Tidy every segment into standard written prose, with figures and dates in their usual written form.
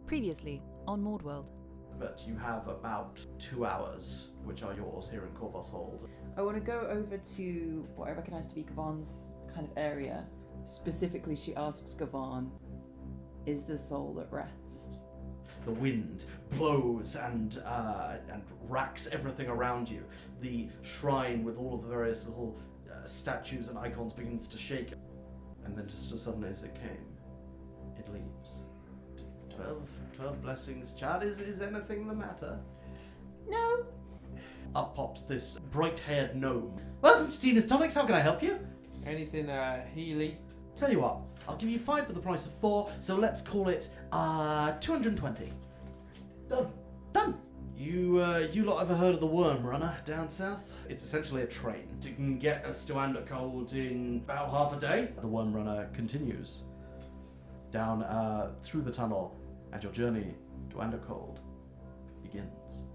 Previously on MaudeWorld. But you have about 2 hours, which are yours here in Corvus Hold. I want to go over to what I recognise to be Gavan's kind of area. Specifically, she asks Gavan, is the soul at rest? The wind blows and racks everything around you. The shrine with all of the various little statues and icons begins to shake. And then just as suddenly as it came, it leaves. 12 blessings. Chad, is anything the matter? No. Up pops this bright-haired gnome. Well, it's Tina's Tonics, how can I help you? Anything Healy? Tell you what, I'll give you 5 for the price of 4, so let's call it 220. Done. You lot ever heard of the Wormrunner down south? It's essentially a train. It can get us to Andercold in about half a day. The Wormrunner continues down through the tunnel, and your journey to Andercold begins.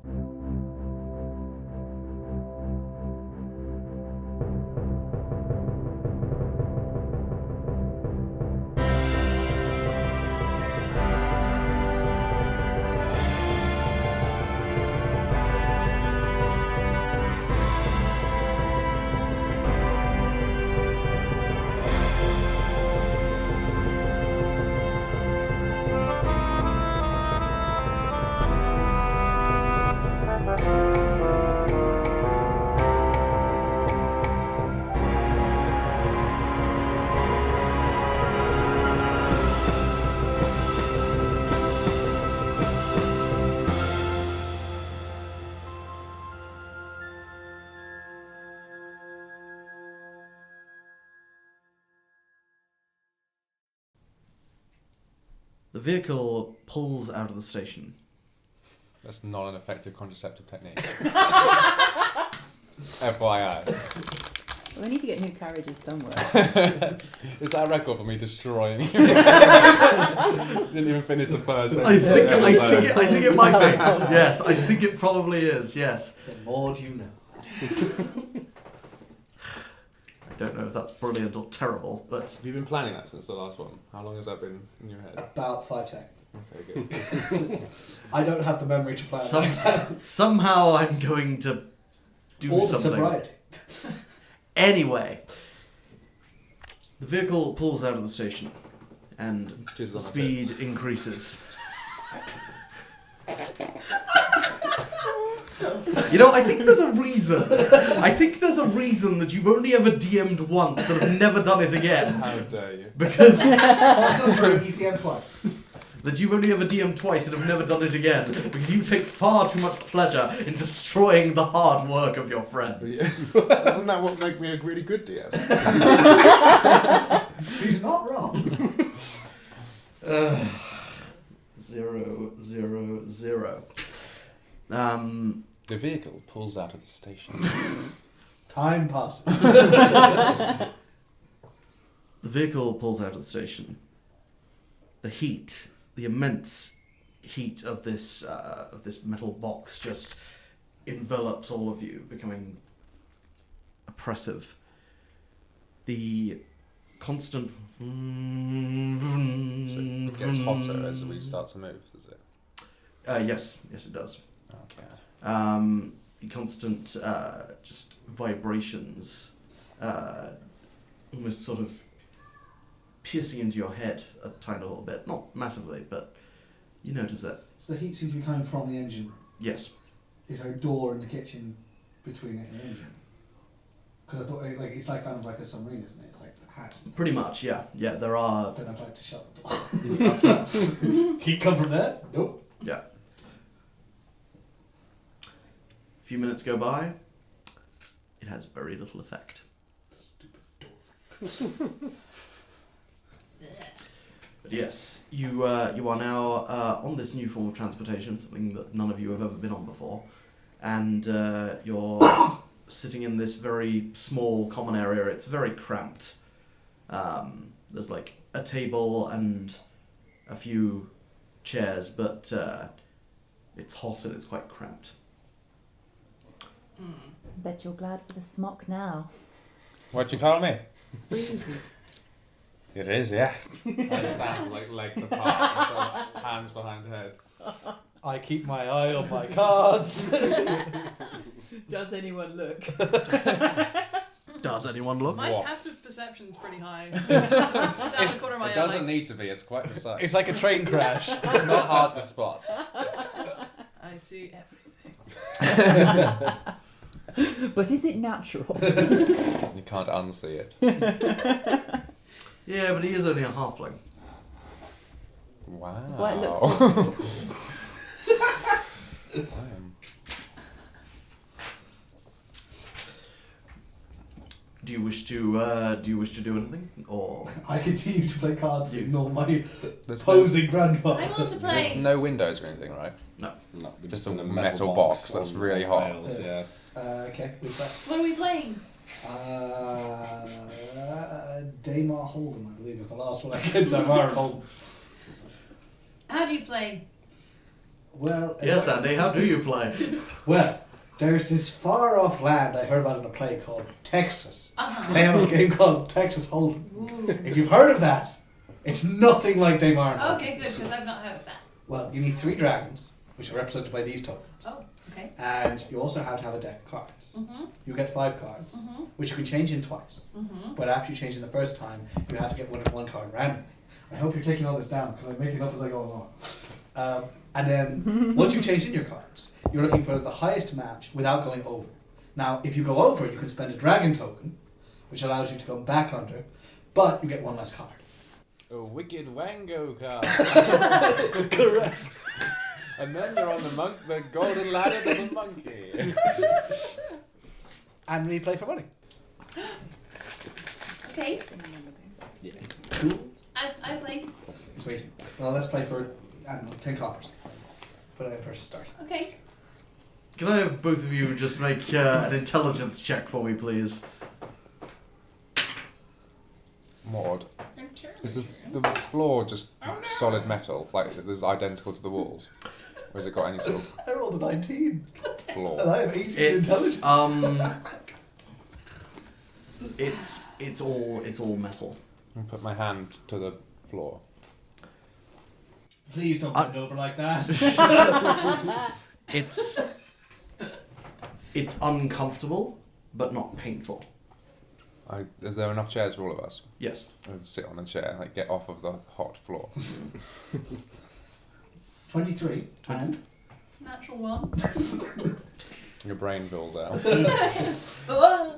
The vehicle pulls out of the station. That's not an effective contraceptive technique. FYI. Well, we need to get new carriages somewhere. Is that a record for me destroying you? Didn't even finish the first sentence. I think it might be. Yes, I think it probably is, yes. The more you know. I don't know if that's brilliant or terrible, but... Have you been planning that since the last one? How long has that been in your head? About 5 seconds. Okay, good. I don't have the memory to plan. Somehow I'm going to do or the something. sobriety. Anyway, the vehicle pulls out of the station, and the speed increases. You know, I think there's a reason. I think there's a reason that you've only ever DM'd once and have never done it again. How dare you? Because That's not true. He's DM'd twice. that you've only ever DM'd twice and have never done it again. Because you take far too much pleasure in destroying the hard work of your friends. Doesn't that what make me a really good DM? He's not wrong. 0, 0, 0. The vehicle pulls out of the station. Time passes. The vehicle pulls out of the station. The heat, the immense heat of this metal box just envelops all of you, becoming oppressive. The constant... So it gets hotter as we start to move, does it? Yes, it does. Oh, God. The constant just vibrations, almost sort of piercing into your head a tiny little bit. Not massively, but you notice it. So the heat seems to be coming from the engine room. Yes. Is there a door in the kitchen between it and the engine? Because I thought it's like kind of like a submarine, isn't it? It's like a hat. Pretty much, yeah. Yeah, there are... Then I'd like to shut the door. That's fair. Heat come from there? Nope. Yeah. A few minutes go by. It has very little effect. Stupid door. But yes, you are now on this new form of transportation, something that none of you have ever been on before, and you're sitting in this very small common area. It's very cramped. There's like a table and a few chairs, but it's hot and it's quite cramped. Bet you're glad for the smock now. What'd you call me? Breezy. It is, yeah. I stand like legs apart, so hands behind head. I keep my eye on my cards. Does anyone look? Does anyone look? My What? passive perception's pretty high. It's out the corner of my It eye. doesn't need to be, it's quite precise. It's like a train crash. It's not hard to spot. I see everything. But is it natural? You can't unsee it. Yeah, but he is only a halfling. Wow. That's why it looks so Damn. Do you wish to do anything, or I continue to play cards and ignore my There's posing grandfather. I want to There's play. no windows or anything, right? No, we're Just in a metal box that's on really hot. rails, yeah. Okay, who's that? What are we playing? Damar Holden, I believe, is the last one I get. Damar Holden. How do you play? Well, yes, Andy? How do you play? Well, there's this far off land I heard about in a play called Texas. Uh-huh. They have a game called Texas Hold'em. If you've heard of that, it's nothing like Damar. Okay, good, because I've not heard of that. Well, you need 3 dragons, which are represented by these tokens. Oh, okay. And you also have to have a deck of cards. Mm-hmm. You get 5 cards, Mm-hmm. which you can change in twice. Mm-hmm. But after you change in the first time, you have to get one card randomly. I hope you're taking all this down because I'm making it up as I go along. And then once you change in your cards, you're looking for the highest match without going over. Now, if you go over, you can spend a dragon token, which allows you to go back under, but you get 1 less card. A wicked wango card. Correct. And then you're on the golden ladder to the monkey. And we play for money. Okay. Cool. I play. Sweet. Well, let's play for, I don't know, 10 coppers. Put it in first start. Okay. Can I have both of you just make an intelligence check for me, please? Maud, is the floor just solid metal, like it is identical to the walls? Or has it got any sort of I rolled a 19. And floor? I have 18 intelligence. It's all metal. I put my hand to the floor. Please don't bend over like that. It's uncomfortable, but not painful. Is there enough chairs for all of us? Yes. I would sit on a chair, like get off of the hot floor. 23. And? Natural 1. Your brain fills out. Oh.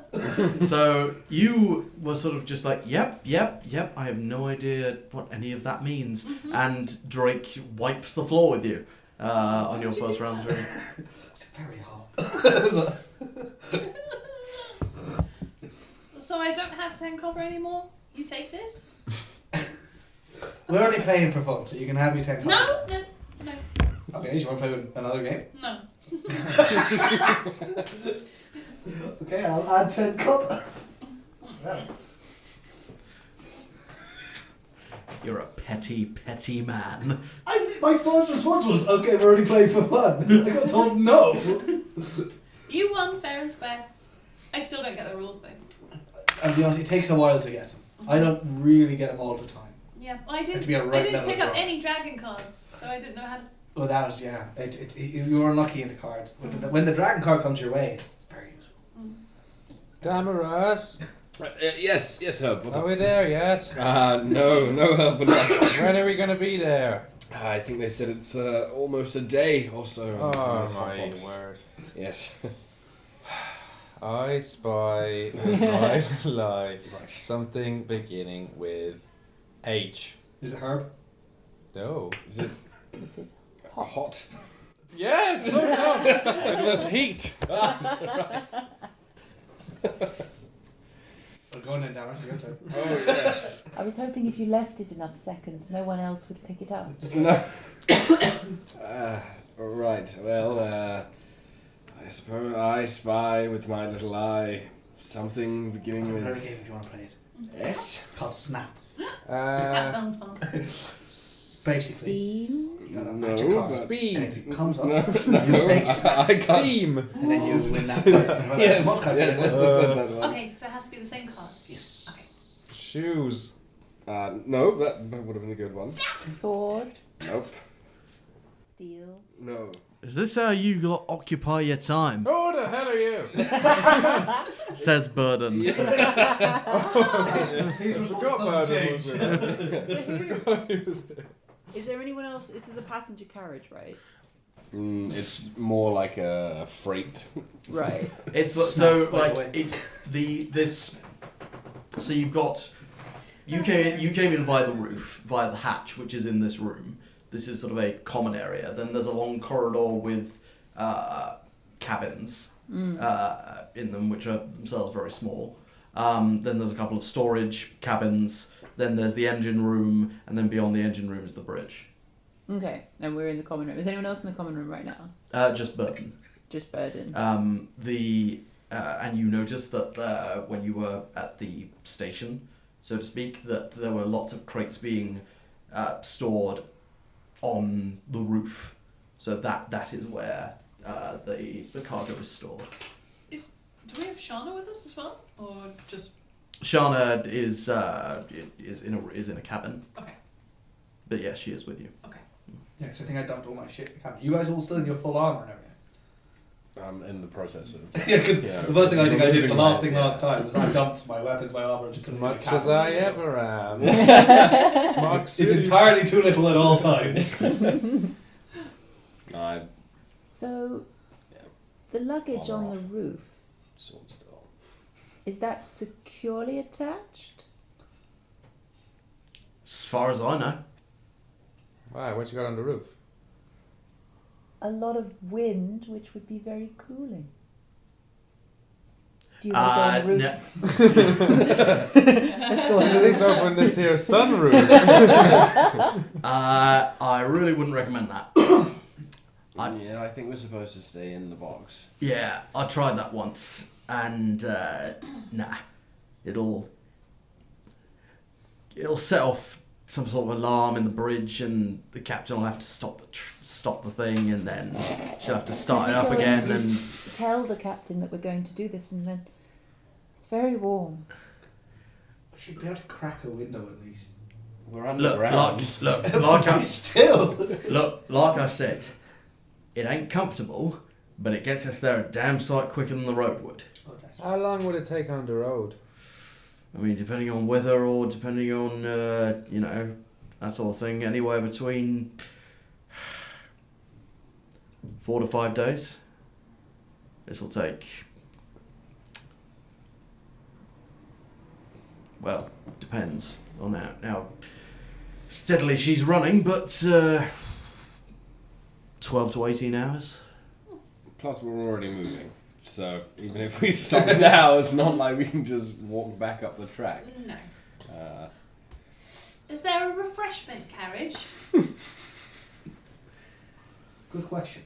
So you were sort of just like, yep. I have no idea what any of that means. Mhm. And Drake wipes the floor with you on your Why'd you first do round that? through. It's very hot. So I don't have 10 copper anymore? You take this? We're only playing for fun, so you can have your 10 No, cards. no, Okay, do you want to play with another game? no. Okay, I'll add 10 cup. You're a petty man. My first response was, okay, we're only playing for fun. I got told no. You won fair and square. I still don't get the rules though. I'll be honest, it takes a while to get them. I don't really get them all the time. Yeah, well, I to didn't. be a I right didn't level pick up draw. any dragon cards, so I didn't know how to. Well, that was, yeah. You were unlucky in the cards. When the dragon card comes your way, it's very useful. Damerus, Yes, Herb. What's are up? we there yet? No help for us. When are we going to be there? I think they said it's almost a day or so. Oh in this my hotbox. word. Yes. I spy with my lie Right. something beginning with H. Is it Herb? No. Is it Is it hot? Yes! It was heat. Well, go on then, Damerus. Your turn. Oh yes. I was hoping if you left it enough seconds, no one else would pick it up. No. Right. Well, I suppose I spy with my little eye something beginning Another with game if you want to play it. S. It's called Snap. That sounds fun. Basically, Steam? you got a No, magic card. but- Speed. And it comes up, No, and you take, I can't. Steam. and then you win that card. Yes, What card yes, is it? Esther said that one. Okay, so it has to be the same card. Yes. Shoes. No, that would have been a good one. Sword. Nope. Steel. No. Is this how you lot occupy your time? Who the hell are you? Says Burden. These Forgot responses Burden change. was So who, there. is there anyone else? This is a passenger carriage, right? It's more like a freight. Right. It's so Snap, by the like way. it's this. So you've got you came in via the roof, via the hatch, which is in this room. This is sort of a common area. Then there's a long corridor with cabins in them, which are themselves very small. Then there's a couple of storage cabins. Then there's the engine room, and then beyond the engine room is the bridge. Okay, and we're in the common room. Is anyone else in the common room right now? Just Burden. Just Burden. And you noticed that when you were at the station, so to speak, that there were lots of crates being stored on the roof. So that is where the cargo is stored. Do we have Shauna with us as well, or just? Shana is in a cabin. Okay. But yes, she is with you. Okay. Yeah, because I think I dumped all my shit. You guys all still in your full armor and everything. I'm in the process of. Yeah, because Yeah, the first thing I think I did, the removing last my- thing yeah. last time, was I dumped my weapons, my armor, just As in much the as cabin. I ever am. Smart It's suit. entirely too little at all times. I So, Yeah. the luggage Armor on the off. roof, sword still. is that securely attached? As far as I know. Why? What you got on the roof? A lot of wind, which would be very cooling. Do you want to go on the roof? No. Let's go on At the least roof. open this here sunroof. I really wouldn't recommend that. Yeah, I think we're supposed to stay in the box. Yeah, I tried that once, and nah, it'll set off some sort of alarm in the bridge, and the captain will have to stop the thing, and then she'll have to start it Can we up go again. And tell the captain that we're going to do this, and then it's very warm. I should be able to crack a window at least. We're look, underground. like I said, it ain't comfortable, but it gets us there a damn sight quicker than the road would. Oh, that's How long would it take on the road? I mean, depending on weather or depending on, that sort of thing, anywhere between 4 to 5 days. This will take, well, depends on how steadily she's running, but 12 to 18 hours. Plus, we're already moving. So even if we stop now, it's not like we can just walk back up the track. No. Uh, Is there a refreshment carriage? good question.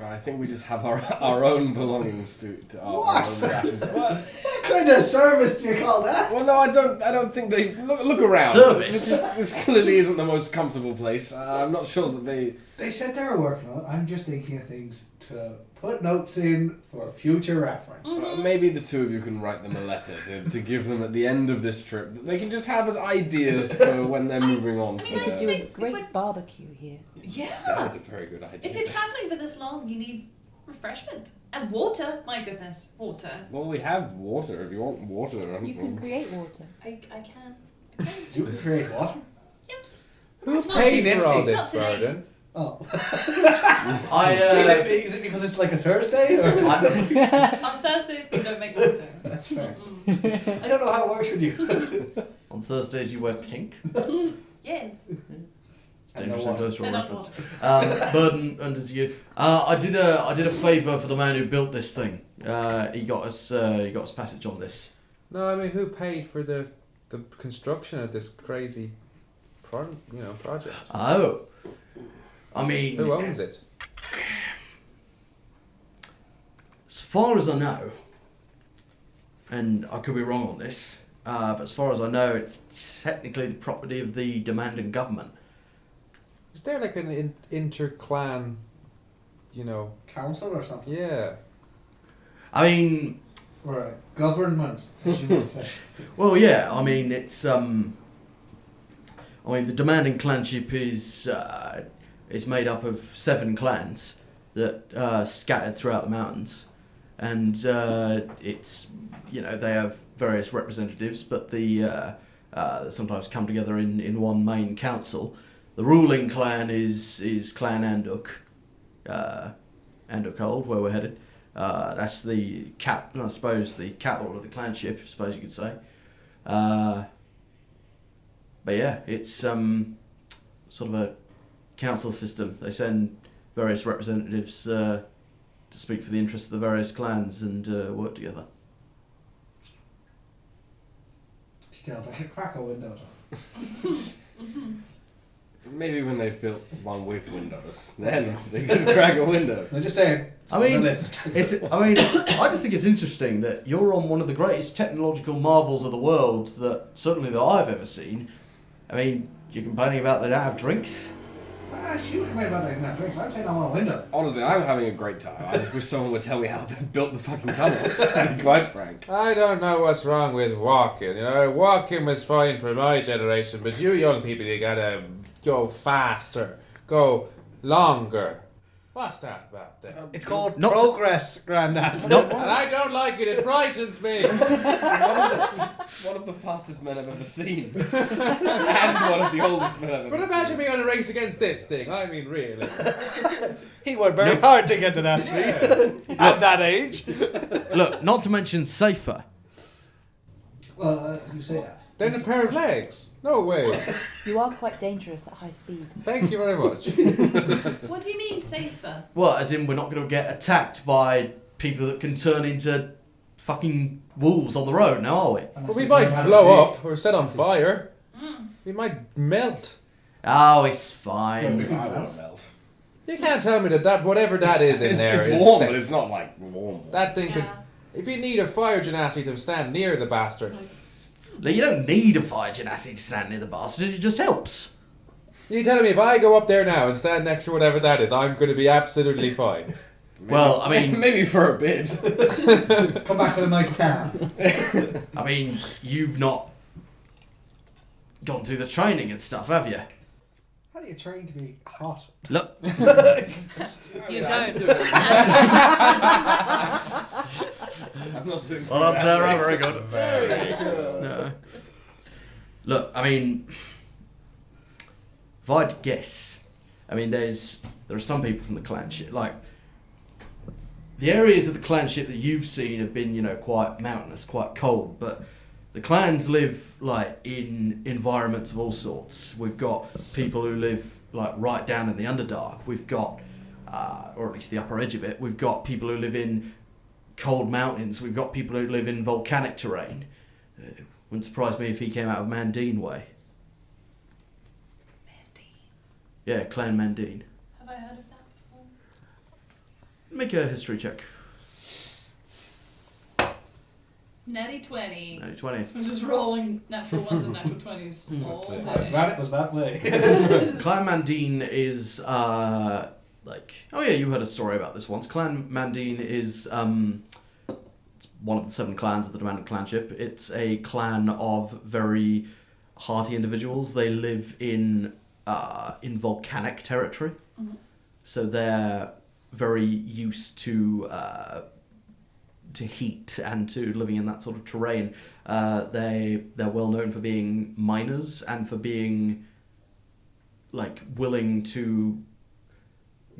I think we just have our own belongings to our What? own rations. What? What kind of service do you call that? Well, no, I don't think they look around. Service? This clearly isn't the most comfortable place. I'm not sure that they. They said they were working on it. I'm just thinking of things to put notes in for future reference. Maybe the two of you can write them a letter to give them at the end of this trip. They can just have as ideas for when they're moving on I to. mean, We I could just do a think if great we're- barbecue here. Yeah. That is a very good idea. If you're travelling for this long, you need refreshment. And water. My goodness, water. Well, we have water. If you want water, You can create water. I can. You can create water? Who's It's not paid too for all nifty. this Not today. burden? Oh. I Is it because it's like a Thursday? Or? On Thursdays, we don't make water. That's fair. Mm. I don't know how it works with you. on Thursdays you wear pink. Yes. It's dangerously close to a And not reference. Burden under to you. I did a favour for the man who built this thing. He got us passage on this. No, I mean, who paid for the construction of this crazy project? Oh, I mean, Who owns it? as far as I know, and I could be wrong on this, but as far as I know, it's technically the property of the Durmandan government. Is there like an inter-clan, Council or something? yeah. I mean, Right. Government, as you would say. Well, yeah. I mean, it's I mean, the Durmandan clanship is made up of 7 clans that scattered throughout the mountains, and it's they have various representatives, but the sometimes come together in one main council. The ruling clan is Clan Anduk, Anduk Old, where we're headed. That's the I suppose the capital of the clanship, I suppose you could say. But yeah, it's sort of a council system. They send various representatives to speak for the interests of the various clans and work together. Still, they could crack a window. Maybe when they've built one with windows, then they can crack a window. They're just saying. I mean, on the list. I just think it's interesting that you're on one of the greatest technological marvels of the world certainly that I've ever seen. I mean, you're complaining about they don't have drinks? She was complaining about making that drinks. I'm saying I want a window. Honestly, I'm having a great time. I just wish someone would tell me how they built the fucking tunnels, to be quite frank. I don't know what's wrong with walking. Walking was fine for my generation, but you young people, you gotta go faster, go longer. What's that about then? It's called Not to- progress, Grandad. And I don't like it, it frightens me. One of the fastest men I've ever seen. And one of the oldest men I've ever But seen. imagine me on a race against this thing, I mean really. He worked very hard to get to that speed at that age. Look, not to mention safer. Well, you say that. Then a pair of legs? No way. You are quite dangerous at high speed. Thank you very much. What do you mean safer? Well, as in we're not going to get attacked by people that can turn into fucking wolves on the road now, are we? But we might blow up or set on fire. We might melt. Oh, it's fine. I want to melt. You can't tell me that whatever that is in there It's is warm, safe. but it's not like warm. That thing could... Yeah. If you need a fire genasi to stand near the bastard, Like, you don't need a fire genasi to stand near the bastard, it just helps. you telling me if I go up there now and stand next to whatever that is, I'm going to be absolutely fine? Well, I mean... maybe for a bit. Come back with a nice tan. I mean, you've not gone through the training and stuff, have you? How do you train to be hot? Look, You don't. I'm not doing too well done, Sara, badly. very good. No. Look, I mean, if I'd guess, I mean, there are some people from the clanship, like, the areas of the clanship that you've seen have been, quite mountainous, quite cold, but the clans live, like, in environments of all sorts. We've got people who live, like, right down in the Underdark. We've got, or at least the upper edge of it, we've got people who live in cold mountains. We've got people who live in volcanic terrain. Wouldn't surprise me if he came out of Mandine way. Yeah, Clan Mandine. Have I heard of that before? Make a history check. Natty 20. 20. I'm just rolling natural ones and natural 20s all That's it. I'm day. glad it was that way. Clan Mandine is like, oh yeah, you heard a story about this once. Clan Mandine is it's one of the 7 clans of the Durmandan clanship. It's a clan of very hearty individuals. They live in volcanic territory, so they're very used to heat and to living in that sort of terrain. They're well known for being miners and for being like willing to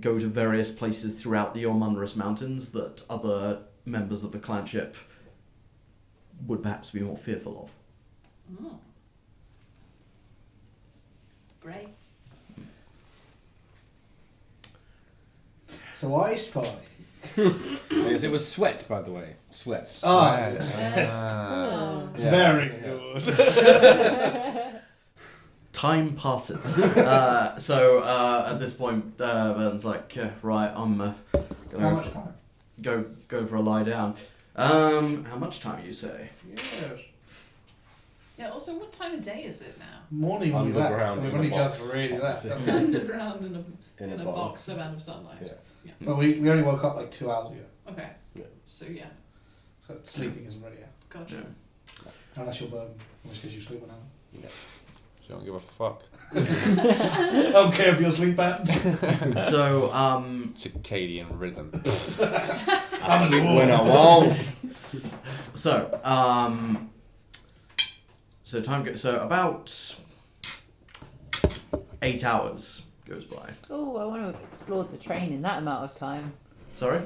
go to various places throughout the Joremunros mountains that other members of the clanship would perhaps be more fearful of. Mm. Brave. So I spy. Yes, it was sweat, by the way. Sweat. Ah, Oh. very Yes. good. Time passes. So at this point, Vern's like, right, I'm How gonna much time? go for a lie down. How much time you say? Yes. Yeah, also, what time of day is it now? Morning when we left. Underground and we've in only a just box. really left. Underground in In a a box box. of out of sunlight. Yeah. But we only woke up like 2 hours ago. Okay. Yeah. So yeah. So sleeping isn't ready yet. Gotcha. Yeah. Unless you'll burn, in which case you sleep now. She don't give a fuck. I don't care if you're sleep band. So, Circadian rhythm. I sleep when I want. So, so about 8 hours goes by. Oh, I want to explore the train in that amount of time. Sorry?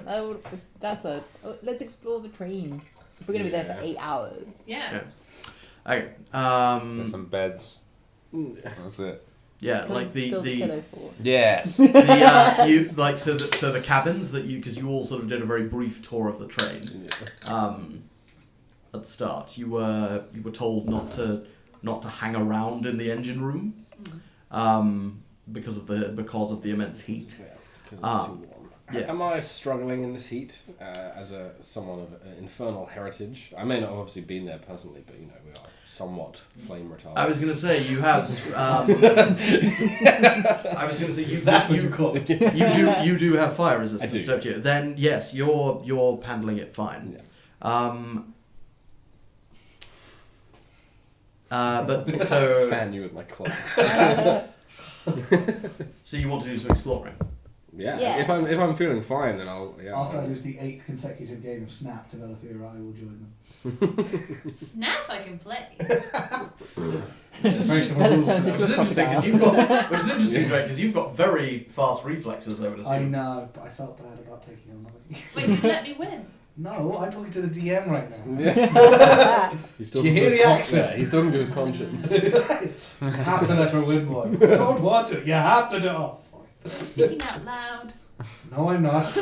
Let's explore the train. If we're going to be there for 8 hours. Yeah. Okay. There's some beds. That's it. Yeah, Can like we build a the pillow for? Yes. you like so the cabins that you, because you all sort of did a very brief tour of the train. At the start, you were told not to hang around in the engine room, because of the immense heat. Yeah, because it's too warm. Yeah. Am I struggling in this heat as someone of infernal heritage? I may not have obviously been there personally, but you know we are somewhat flame retardant. I was going to say you have. I was going to say That's what you call it. You do have fire resistance, I do. don't you? Then yes, you're handling it fine. Yeah. But so Fan you with my club. so you want to do some exploring? Yeah. If I'm feeling fine, then I'll. Yeah. After I lose the 8th consecutive game of Snap to Velafyra, I will join them. Snap I can play. Very similar rules. Turns Which into is a interesting crocodile. which is interesting, Greg, because you've got very fast reflexes. I would assume. I know, but I felt bad about taking on money. Wait, you let me win. No, I'm talking to the DM right now. Yeah. He's Do talking you to hear his the accent? He's talking to his conscience. You have to let her win, boy. You don't want to. You have to do. Oh, fine. Speaking out loud. No, I'm not.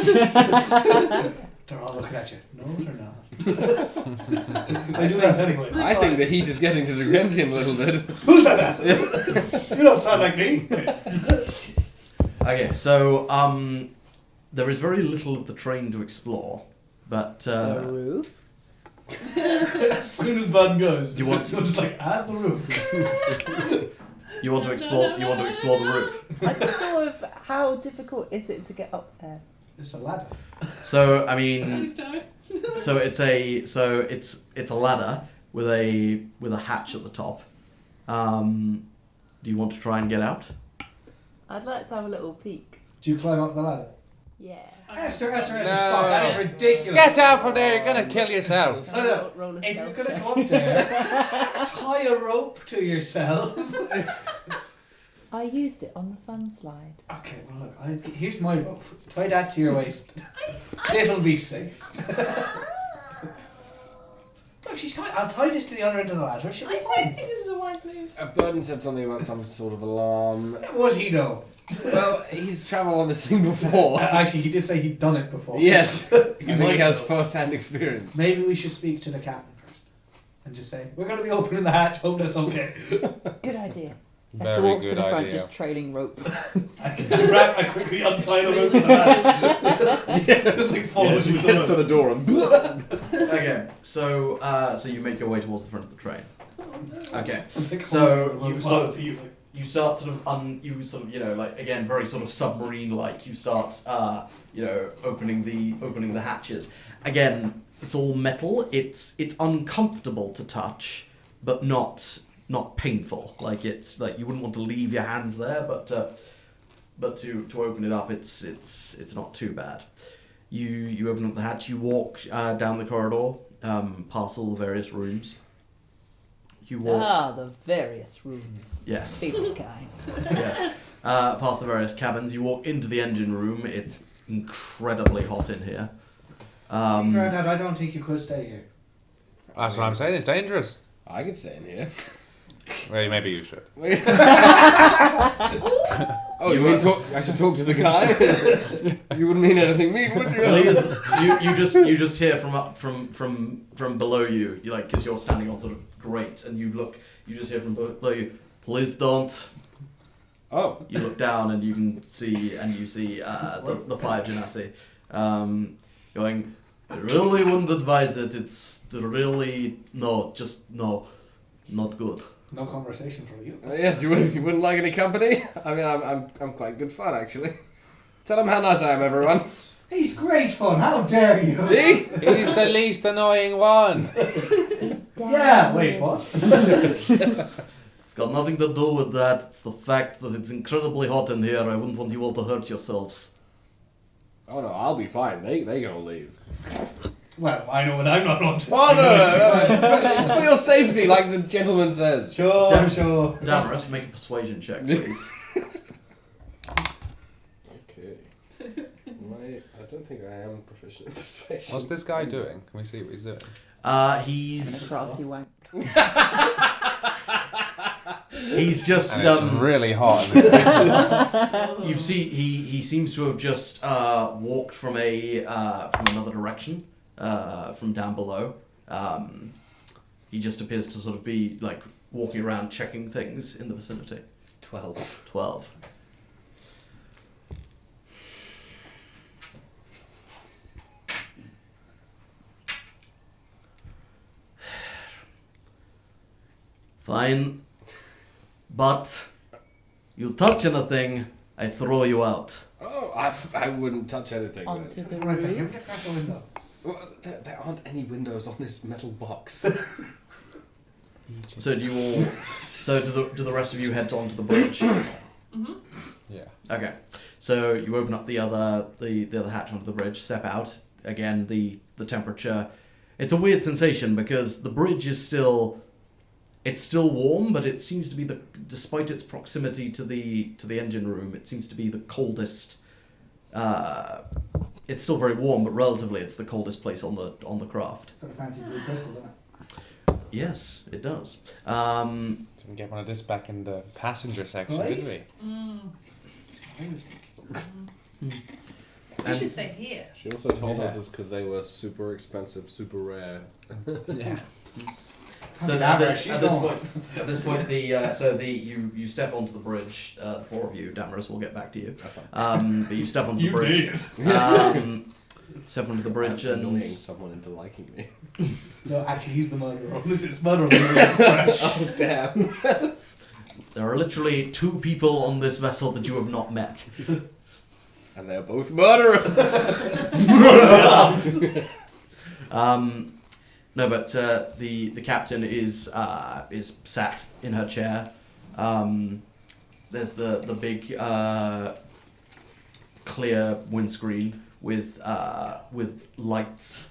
They're all looking at you. No, they're not. They do that anyway. I think the heat is getting to Drugentian a little bit. Who said that? You don't sound like me. Okay, so there is very little of the train to explore, but The roof? As soon as Bud goes, You want to- you're just like at the roof. you want to explore the roof. Like, sort of, how difficult is it to get up there? It's a ladder. So I mean, Please don't. so it's a ladder with a hatch at the top. Do you want to try and get out? I'd like to have a little peek. Do you climb up the ladder? Yeah. Esther, stop. No. That is ridiculous. Get down from there, you're gonna kill yourself. Can I No. roll a If you're stealth going to check? go up there, tie a rope to yourself. I used it on the fun slide. Okay, well look, here's my rope. Tie that to your waist. It'll be safe. Look, she's tied. I'll tie this to the other end of the ladder. She'll I be don't fine. think this is a wise move. Burden said something about some sort of alarm. What was he though? Well, he's travelled on this thing before. Actually, he did say he'd done it before. Yes. I think might he has know. first-hand experience. Maybe we should speak to the captain first and just say we're going to be opening the hatch. Hope that's okay. Good idea. Esther Very walks to good the front, idea. just trailing rope. I quickly untie the rope to the hatch. Just like follows you to Gets to the the door and Okay, so you make your way towards the front of the train. Okay, so you start sort of you know, like, again, very sort of submarine-like. You start you know, opening the hatches. Again, it's all metal. It's uncomfortable to touch, but not painful. Like, it's like you wouldn't want to leave your hands there, but to open it up, it's not too bad. You open up the hatch. You walk down the corridor, past all the various rooms. You walk. The various rooms. Yes. Favorite kind. Yes. Past the various cabins. You walk into the engine room. It's incredibly hot in here. Granddad, I don't think you could stay here. That's what I'm saying, it's dangerous. I could stay in here. Well, maybe you should. Oh, you mean I should talk to the guy? You wouldn't mean anything mean, would you? Please, you just hear from up from below you, like, because you're standing on sort of grate, and you just hear from below you. Please don't. Oh. You look down and you see the fire genasi, going. I really wouldn't advise it. It's really not good. No conversation from you. Yes, you wouldn't like any company? I mean, I'm quite good fun, actually. Tell him how nice I am, everyone. He's great fun. How dare you? See? He's the least annoying one. Yeah. Wait, what? It's got nothing to do with that. It's the fact that it's incredibly hot in here. I wouldn't want you all to hurt yourselves. Oh no, I'll be fine. They gonna leave. Well, I know what I'm not on to. Oh no. For your safety, like the gentleman says. Sure, Damn. sure. Damerus, make a persuasion check, please. Okay. I don't think I am proficient in persuasion. What's this guy doing? Can we see what he's doing? He's Crafty wank. he's just And it's really hot. In here. you see he seems to have just walked from from another direction, from down below. He just appears to sort of be like walking around checking things in the vicinity. 12. Fine. But you touch anything, I throw you out. Oh, I wouldn't touch anything. Onto Then. the Right, you roof. get crack the window. Well, there aren't any windows on this metal box. So do you all? So do the rest of you head onto the bridge? Mm-hmm. Yeah. Okay. So you open up the other hatch onto the bridge, step out. Again, the temperature. It's a weird sensation because the bridge is still. It's still warm, but it seems to be despite its proximity to the engine room, it seems to be the coldest. It's still very warm, but relatively, it's the coldest place on the craft. Got a fancy blue crystal, doesn't it? Yes, it does. Didn't get one of this back in the passenger section, Right. did we? Mm. We And- should stay here. She also told us it's because they were super expensive, super rare. Yeah. So at this point, you step onto the bridge. The four of you, Damerus, will get back to you. That's fine. But you step onto the bridge. Step onto the bridge I'm annoying and someone into liking me. No, actually, he's the murderer. It's murderer. Express. Oh damn! there are literally 2 people on this vessel that you have not met. And they're both murderers. No, but the captain is sat in her chair. There's the big clear windscreen with lights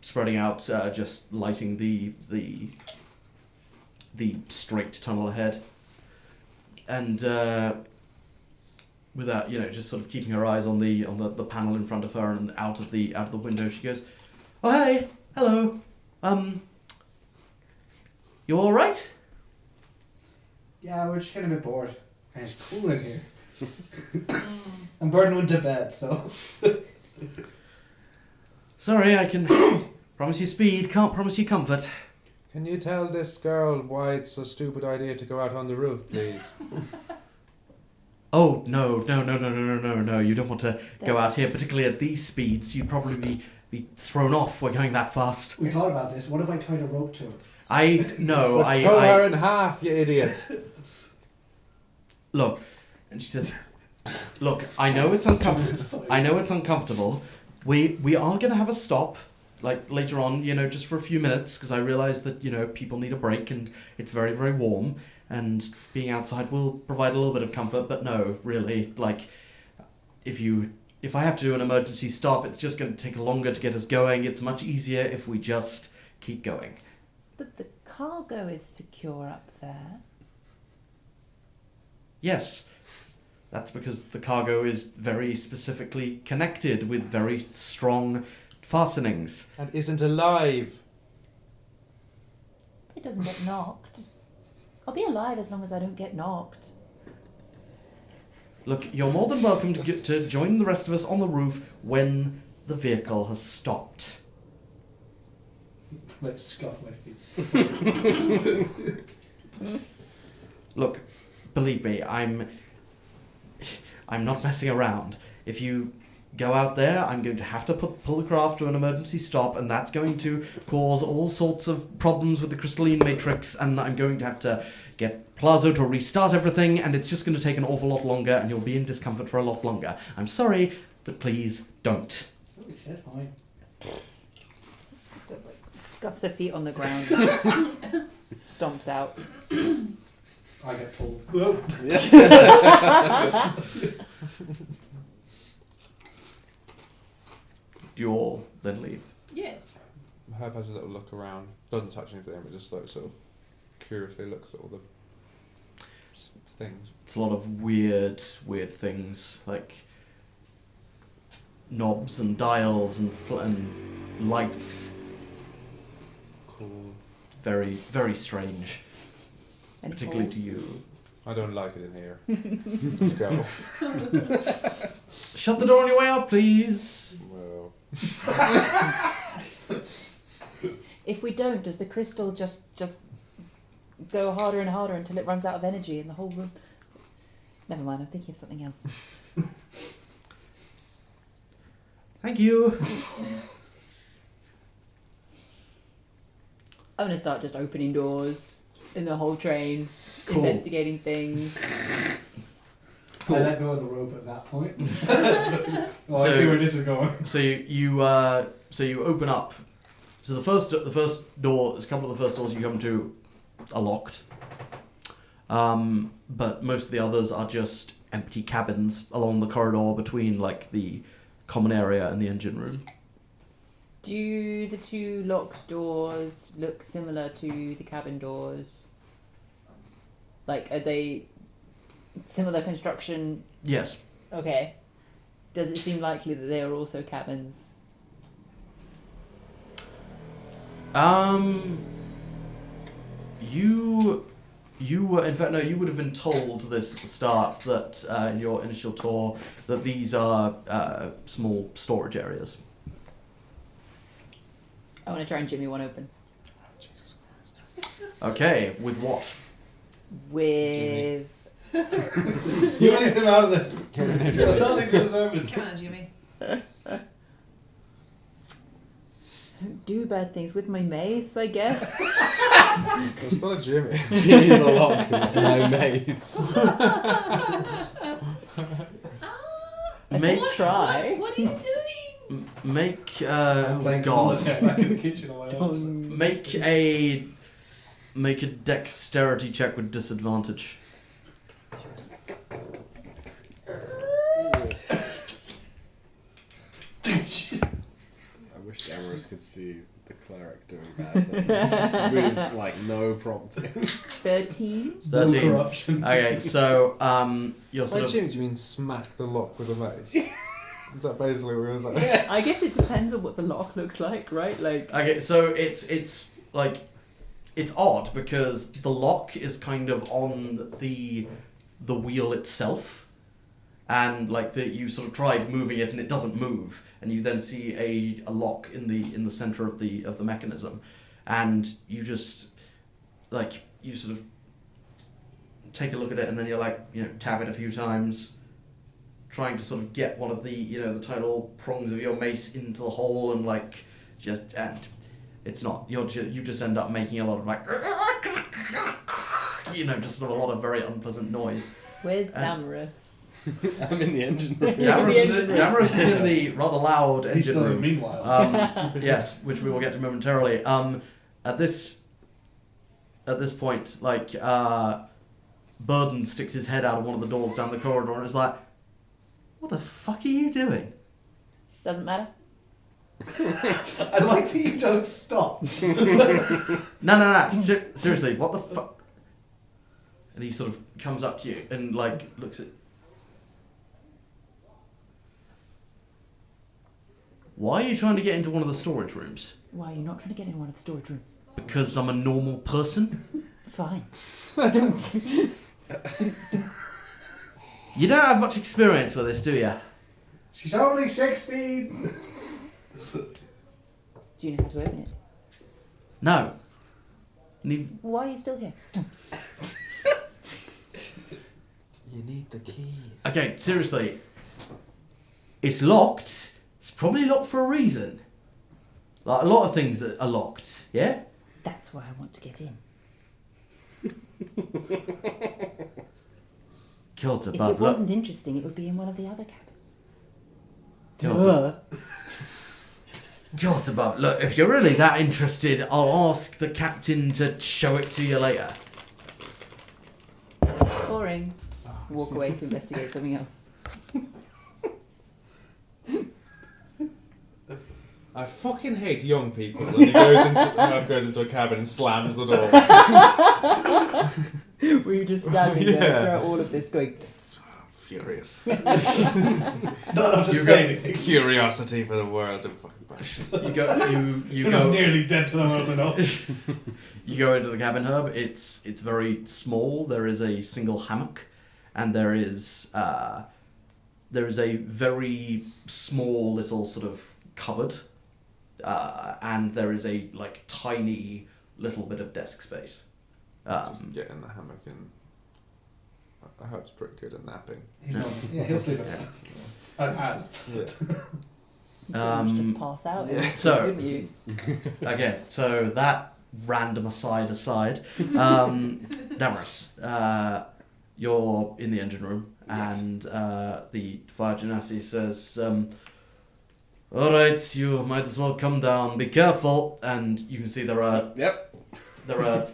spreading out, just lighting the straight tunnel ahead, and without just sort of keeping her eyes on the panel in front of her and out of the window, she goes, "Oh hey, hello, you all right?" Yeah, we're just getting a bit bored. And it's cool in here. And Burden went to bed, so. Sorry, I can promise you speed, can't promise you comfort. Can you tell this girl why it's a stupid idea to go out on the roof, please? Oh, no, you don't want to go out here, particularly at these speeds. You'd probably be thrown off. We're going that fast. We thought about this. What if I tied a rope to her? Pull her in half, you idiot. Look, and she says, "Look, I know it's uncomfortable. I know it's uncomfortable. We are going to have a stop, like later on, just for a few minutes, because I realize that, people need a break and it's very, very warm. And being outside will provide a little bit of comfort, but no, really, like, if I have to do an emergency stop, it's just going to take longer to get us going. It's much easier if we just keep going." But the cargo is secure up there. Yes, that's because the cargo is very specifically connected with very strong fastenings. And isn't alive. It doesn't get knocked. I'll be alive as long as I don't get knocked. Look, you're more than welcome to join the rest of us on the roof when the vehicle has stopped. Let's scuff my feet. Look, believe me, I'm not messing around. If you go out there. I'm going to have to pull the craft to an emergency stop, and that's going to cause all sorts of problems with the crystalline matrix, and I'm going to have to get Plazo to restart everything, and it's just going to take an awful lot longer, and you'll be in discomfort for a lot longer. I'm sorry, but please don't. Oh, you said fine. Still, like, scuffs her feet on the ground. Stomps out. I get pulled. Do you all then leave? Yes. Herb has a little look around. Doesn't touch anything, but just like sort of curiously looks at all the things. It's a lot of weird things, like knobs and dials and lights. Cool. Very, very strange. Any Particularly to holes? you. I don't like it in here. Just go. Shut the door on your way out, please. Well, If we don't, does the crystal just go harder and harder until it runs out of energy in the whole room? Never mind, I'm thinking of something else. Thank you. I'm gonna start just opening doors in the whole train, Cool. investigating things. Cool. I let go of the rope at that point. Oh, I So- see where this is going. So you open up. So the first door, a couple of the first doors you come to are locked. But most of the others are just empty cabins along the corridor between like the common area and the engine room. Do the two locked doors look similar to the cabin doors? Like, are they similar construction? Yes. Okay. Does it seem likely that they are also cabins? You were, in fact, no, you would have been told this at the start that in your initial tour that these are small storage areas. I want to try and jimmy one open. Okay, with what? With... You leave him out of this. There's nothing to deserve it. Come on, Jimmy. Don't do bad things with my mace, I guess. it's still a Jimmy. Jimmy's a lock with no mace. I Make- said try. What are you doing? Make I'm playing God. solitaire back in the kitchen on my own. Make a dexterity check with disadvantage. I wish Damerus could see the cleric doing bad things with like no prompting. 13? 13. No corruption. Okay, so you're By sort of Jimmy, do you mean smack the lock with a mace? Is that basically what it was like? I guess it depends on what the lock looks like, right? Like, okay. So it's like it's odd because the lock is kind of on the wheel itself, and like you sort of tried moving it and it doesn't move, and you then see a lock in the center of the mechanism, and you just like you sort of take a look at it and then you're like tap it a few times, trying to sort of get one of the the tidal prongs of your mace into the hole and like and it's not you just end up making a lot of like just sort of a lot of very unpleasant noise. where's Damerus? I'm in the engine room. Damerus is in the rather loud He's engine still room. meanwhile. Yes, which we will get to momentarily. At this point, like Burden sticks his head out of one of the doors down the corridor and is like, "What the fuck are you doing?" Doesn't matter. I like that you don't stop. No. Seriously, what the fuck? And he sort of comes up to you and like looks at. Why are you trying to get into one of the storage rooms? Why are you not trying to get in one of the storage rooms? Because I'm a normal person? Fine. You don't have much experience with this, do you? She's only 16. Do you know how to open it? No. Why are you still here? You need the keys. Okay, seriously. It's locked. It's probably locked for a reason. Like a lot of things that are locked, yeah? That's why I want to get in. Kilter, If but it wasn't interesting, it would be in one of the other cabins. Kilter, Kilter, look, if you're really that interested, I'll ask the captain to show it to you later. Boring. Walk away to investigate something else. I fucking hate young people. And he goes into a cabin and slams the door. Were you just standing there throughout all of this going... Furious. Not just say anything. Curiosity for the world of fucking bullshit. You You're go. not nearly dead to the world enough. You go into the cabin hub. It's very small. There is a single hammock, and there is a very small little sort of cupboard, and there is a like tiny little bit of desk space. Just get in the hammock and I hope it's pretty good at napping. Yeah, he'll sleep at night. And has. Yeah. just pass out. yeah. So, wouldn't you? Okay, so that random aside, Damerus, you're in the engine room, Yes. and the fire genasi says, all right, you might as well come down. Be careful, and you can see there are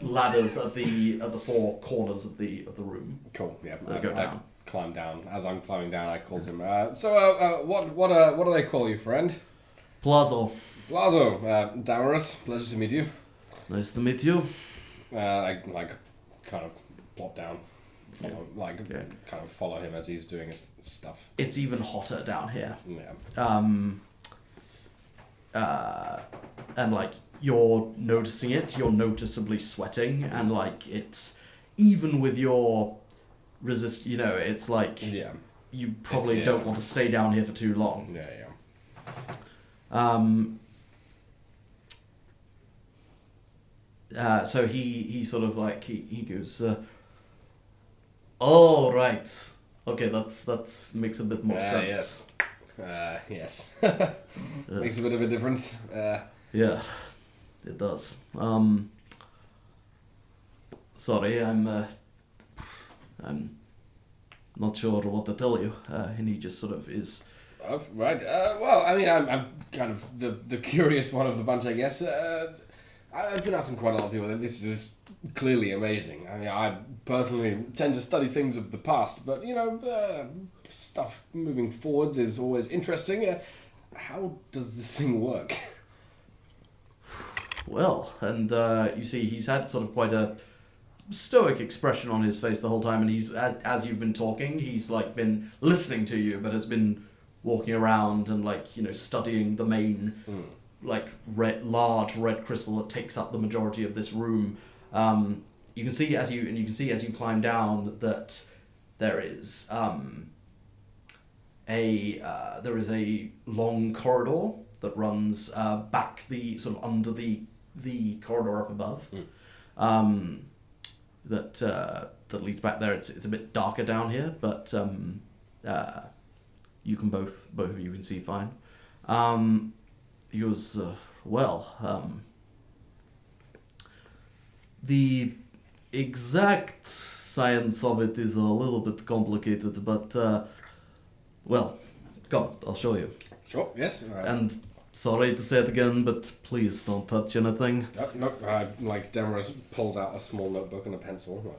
ladders at the four corners of the room. Cool. Yeah. They go I down. climb down. As I'm climbing down, I called him. What do they call you, friend? Plazo, Lazo. Damerus. Pleasure to meet you. nice to meet you. I kind of plop down. Yeah. Kind of follow him as he's doing his stuff. It's even hotter down here. Yeah. And like you're noticing it, you're noticeably sweating, and like it's even with your it's like Yeah. you probably don't want to stay down here for too long. Yeah. So he sort of like he goes, oh right, okay, that's makes a bit more sense. Yes. Makes a bit of a difference. Yeah, it does. Sorry, I'm not sure what to tell you. And he just sort of is. Oh, right. Well, I mean, I'm kind of the curious one of the bunch, I guess. I've been asking quite a lot of people that this is clearly amazing. I mean, I personally tend to study things of the past, but, stuff moving forwards is always interesting. How does this thing work? Well, and you see he's had sort of quite a stoic expression on his face the whole time, and he's as you've been talking, he's like been listening to you, but has been walking around and studying the main large red crystal that takes up the majority of this room. You can see as you climb down that there is a long corridor that runs back the sort of under the corridor up above. That leads back there. It's a bit darker down here, but you can both of you can see fine. He was the exact science of it is a little bit complicated, but come, I'll show you. Sure, yes. And sorry to say it again, but please don't touch anything. No, Damerus pulls out a small notebook and a pencil,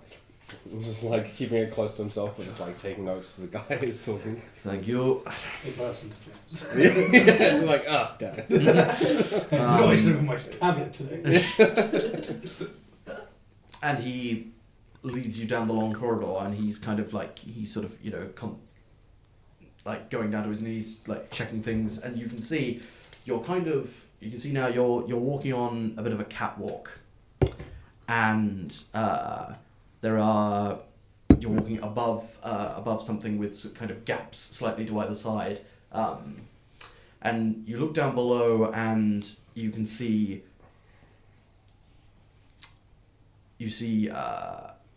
just keeping it close to himself, but just taking notes as the guy is talking. Thank you. It bursts into flames. Damn it. I should have my tablet today. And he leads you down the long corridor, and he's kind of going down to his knees, checking things, and you can see you're walking on a bit of a catwalk, and you're walking above something with kind of gaps slightly to either side, and you look down below, and you can see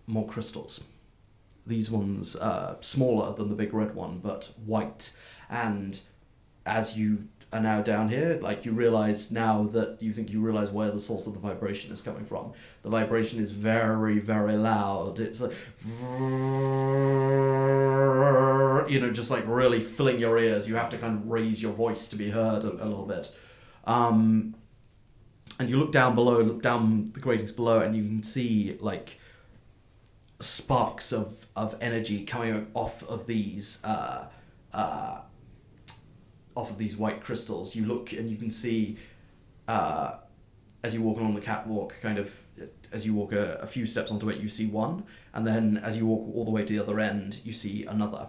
more crystals. These ones smaller than the big red one, but white, and as you are now down here, like you realize now that you realize where the source of the vibration is coming from. The vibration is very, very loud. It's like, just like really filling your ears. You have to kind of raise your voice to be heard a little bit. And you look down the gratings below, and you can see like sparks of energy coming off of these white crystals. You look and you can see, as you walk along the catwalk, kind of as you walk a few steps onto it, you see one, and then as you walk all the way to the other end, you see another.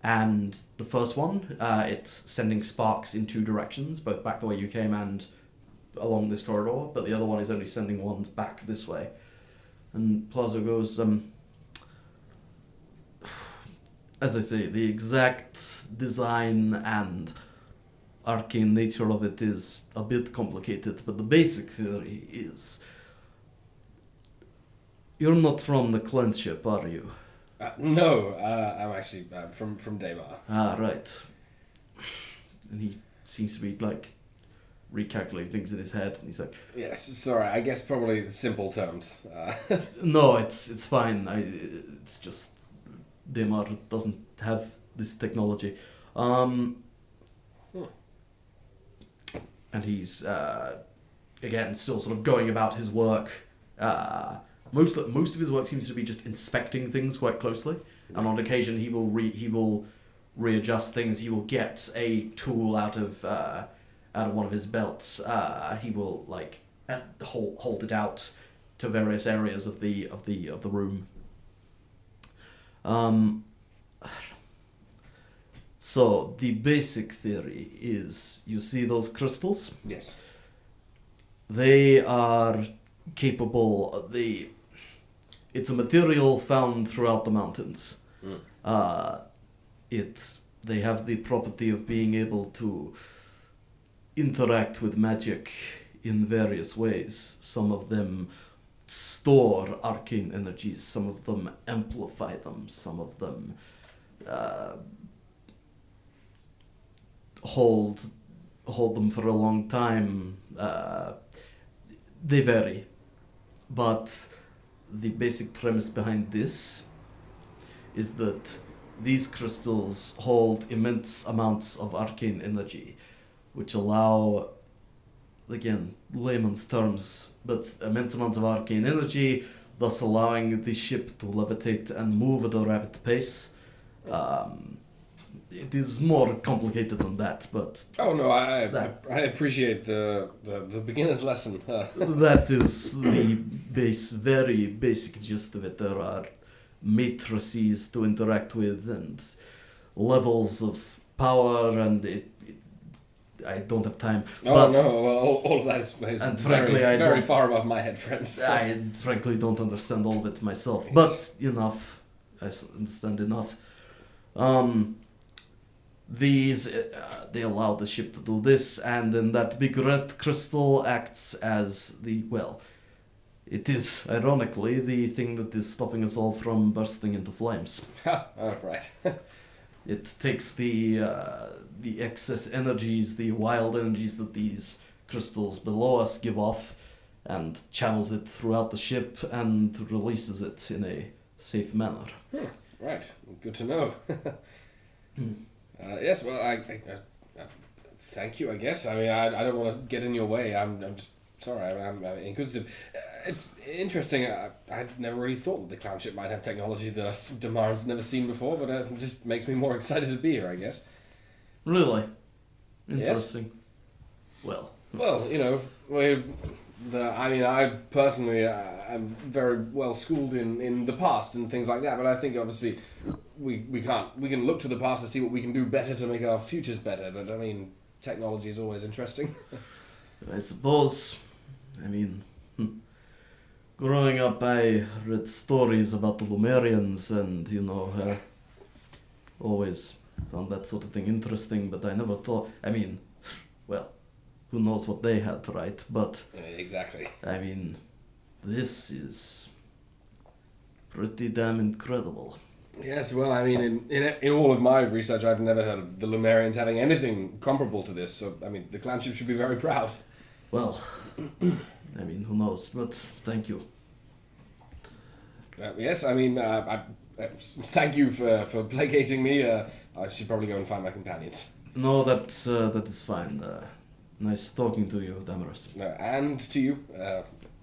And the first one, it's sending sparks in two directions, both back the way you came and along this corridor, but the other one is only sending ones back this way. And Plazo goes, as I say, the exact design and arcane nature of it is a bit complicated, but the basic theory is... You're not from the clan ship, are you? No, I'm actually from Damer. Ah, right. And he seems to be, like, recalculating things in his head, and he's like... Yes, sorry, I guess probably simple terms. No, it's fine. It's just... Damer doesn't have this technology. And he's, again, still sort of going about his work. Most of his work seems to be just inspecting things quite closely, and on occasion he will readjust things. He will get a tool out of one of his belts. He will like hold it out to various areas of the room. So the basic theory is, you see those crystals? Yes. They are capable. It's a material found throughout the mountains. They have the property of being able to interact with magic in various ways. Some of them store arcane energies, some of them amplify them, some of them hold them for a long time. They vary, but the basic premise behind this is that these crystals hold immense amounts of arcane energy, which allow, again, layman's terms, but immense amounts of arcane energy, thus allowing the ship to levitate and move at a rapid pace. It is more complicated than that, but... Oh no, I appreciate the beginner's lesson. That is the very basic gist of it. There are matrices to interact with and levels of power, and I don't have time. Oh but no, well, all of that is and very, frankly, very far above my head, friends. So. I frankly don't understand all of it myself, Yes. but enough. I understand enough. These, they allow the ship to do this, and then that big red crystal acts as it is, ironically, the thing that is stopping us all from bursting into flames. Oh, right. It takes the excess energies, the wild energies that these crystals below us give off, and channels it throughout the ship and releases it in a safe manner. Right, good to know. Yes, well, I thank you, I guess. I mean, I don't want to get in your way. I'm just sorry. I'm inquisitive. It's interesting. I'd never really thought that the clown ship might have technology that us Damarans never seen before, but it just makes me more excited to be here, I guess. Really? Interesting. Yes. Well, you know, I personally am very well schooled in the past and things like that, but I think obviously we can look to the past to see what we can do better to make our futures better, but I mean, technology is always interesting. I suppose. I mean, growing up, I read stories about the Lumerians and, always found that sort of thing interesting, but I never thought, who knows what they had, right? But, exactly. I mean, this is pretty damn incredible. Yes, well, I mean, in all of my research, I've never heard of the Lumerians having anything comparable to this. So, I mean, the clanship should be very proud. Well, I mean, who knows? But thank you. Yes, I mean, thank you for placating me. I should probably go and find my companions. No, that is fine. Nice talking to you, Damerus. And to you,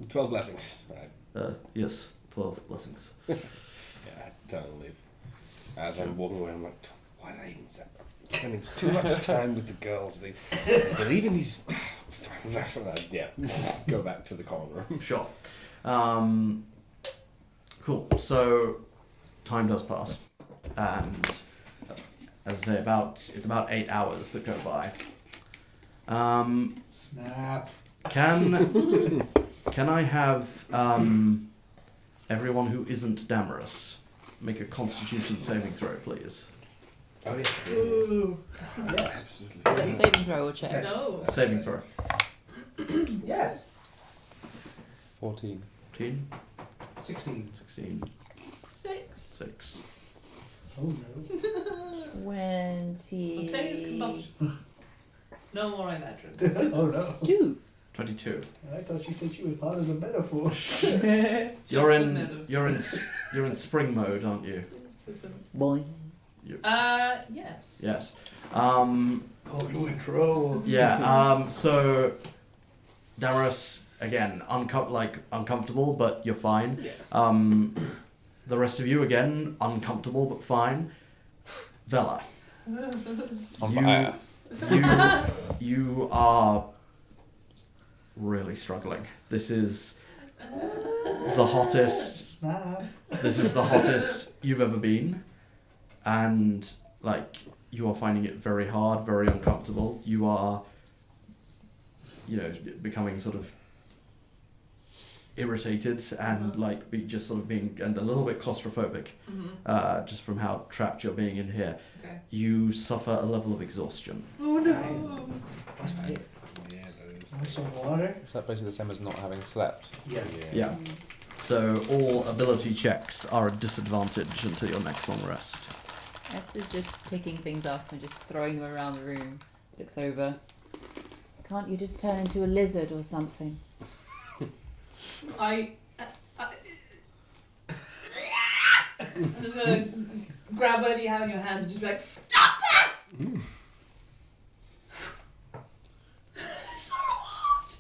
12 blessings. Yes, 12 blessings. Yeah, I don't leave. As I'm walking away, I'm like, why did I even say that? Spending too much time with the girls. They believe in these... yeah, just go back to the common room. Sure. Cool. So, time does pass. And, as I say, it's about 8 hours that go by. Snap. Can I have everyone who isn't Damerus make a Constitution saving throw, please? Oh, yeah. Yeah. Absolutely. Is that a saving throw or check? No. Saving throw. Yes. 14. 14, 16. 16, 6. 6. Oh no. 20. Spontaneous combustion. No more electron. Oh no. 22. I thought she said she was hot as a metaphor. You're Just a in minute. you're in spring mode, aren't you? Just a... Boing. Yes. Yes. Oh, you're in trouble. Yeah. So, Damerus again, uncomfortable, but you're fine. Yeah. The rest of you again, uncomfortable but fine. Vela, On You- fire. you are really struggling. This is the hottest. Snap. This is the hottest you've ever been, and you are finding it very hard, very uncomfortable. You are, becoming sort of irritated and just sort of being and a little bit claustrophobic, just from how trapped you're being in here. Okay. You suffer a level of exhaustion. Oh no. That's right. Yeah, that is. Want some water? Is that basically the same as not having slept? Yeah. Yeah. So all ability checks are a disadvantage until your next long rest. Esther's just picking things up and just throwing them around the room. Looks over. Can't you just turn into a lizard or something? I'm just gonna grab whatever you have in your hands and just be like, stop that! It's so hot.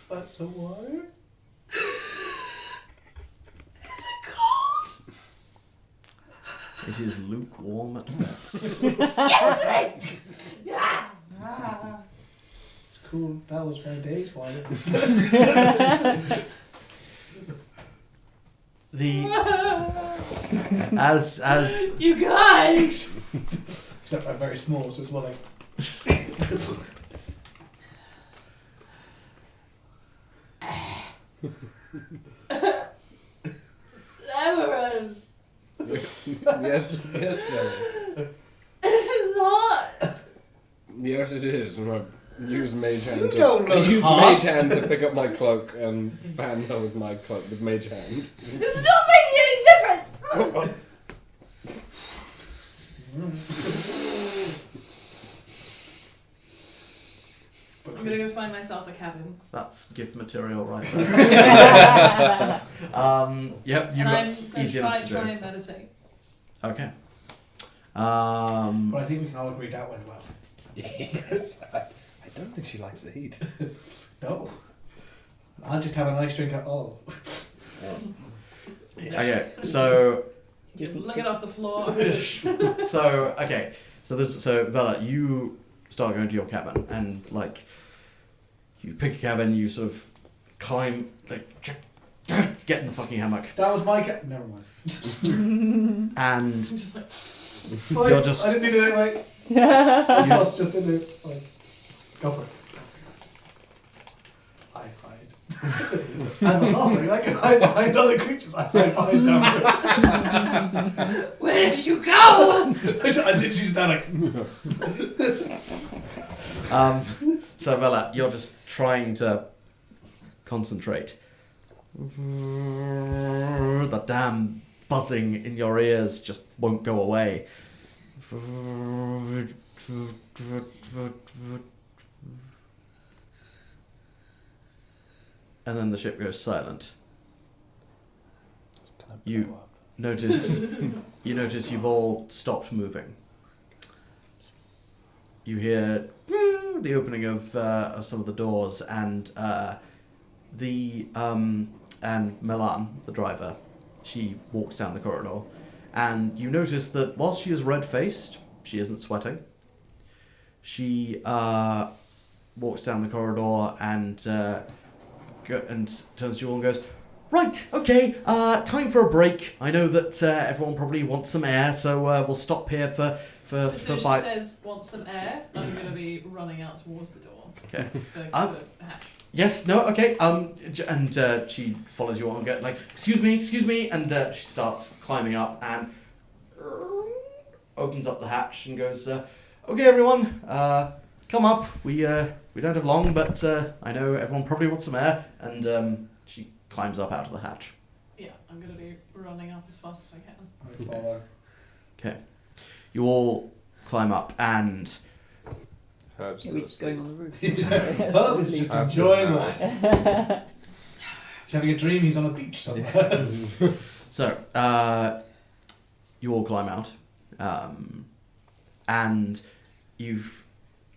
Want some water? Is it cold? It is lukewarm at best. It's cool. That was my day's water. As You guys! Except I'm very small, so it's more like. Damerus! Yes, Velafyra. It's hot! Yes, it is. And I use Mage Hand. You don't I look use hot. Mage Hand to pick up my cloak and fan her with my cloak with Mage Hand. It's not making any difference! I'm gonna go find myself a cabin. that's gift material right there. Yep, you And got I'm gonna easy enough to try do. and meditate. Okay. But I think we can all agree that went well. Yes. I don't think she likes the heat. No. I'll just have a nice drink at all. Okay, so You lick it off the floor. so Vela, you start going to your cabin and you pick a cabin, you sort of climb, get in the fucking hammock, That was my never mind. and Just like, It's fine. You're just- I didn't need it anyway. I was just in there. Like, go for it. I hide. As I'm laughing, I can hide behind other creatures. I hide behind Damerus. where did you go? I literally just stand like. so Vela, you're just trying to concentrate. The damn buzzing in your ears just won't go away. And then the ship goes silent. It's gonna You- blow up. Notice you've all stopped moving. You hear the opening of some of the doors, and Melan, the driver, she walks down the corridor, and you notice that whilst she is red-faced, she isn't sweating. She walks down the corridor and turns to you all and goes, "Right, okay, time for a break. I know that everyone probably wants some air, so we'll stop here for As soon as she 5." says, want some air, I'm going to be running out towards the door. Okay. The hatch. Yes, no, okay. And she follows you on and get like, excuse me, and she starts climbing up and opens up the hatch and goes, "Okay, everyone, come up. We don't have long, but I know everyone probably wants some air." And she climbs up out of the hatch. Yeah, I'm going to be running up as fast as I can. I follow. Okay. You all climb up and Herbs Are to we the just going on sleep. the roof? Bob is just enjoying life. life. He's having a dream he's on a beach somewhere. so you all climb out, and you've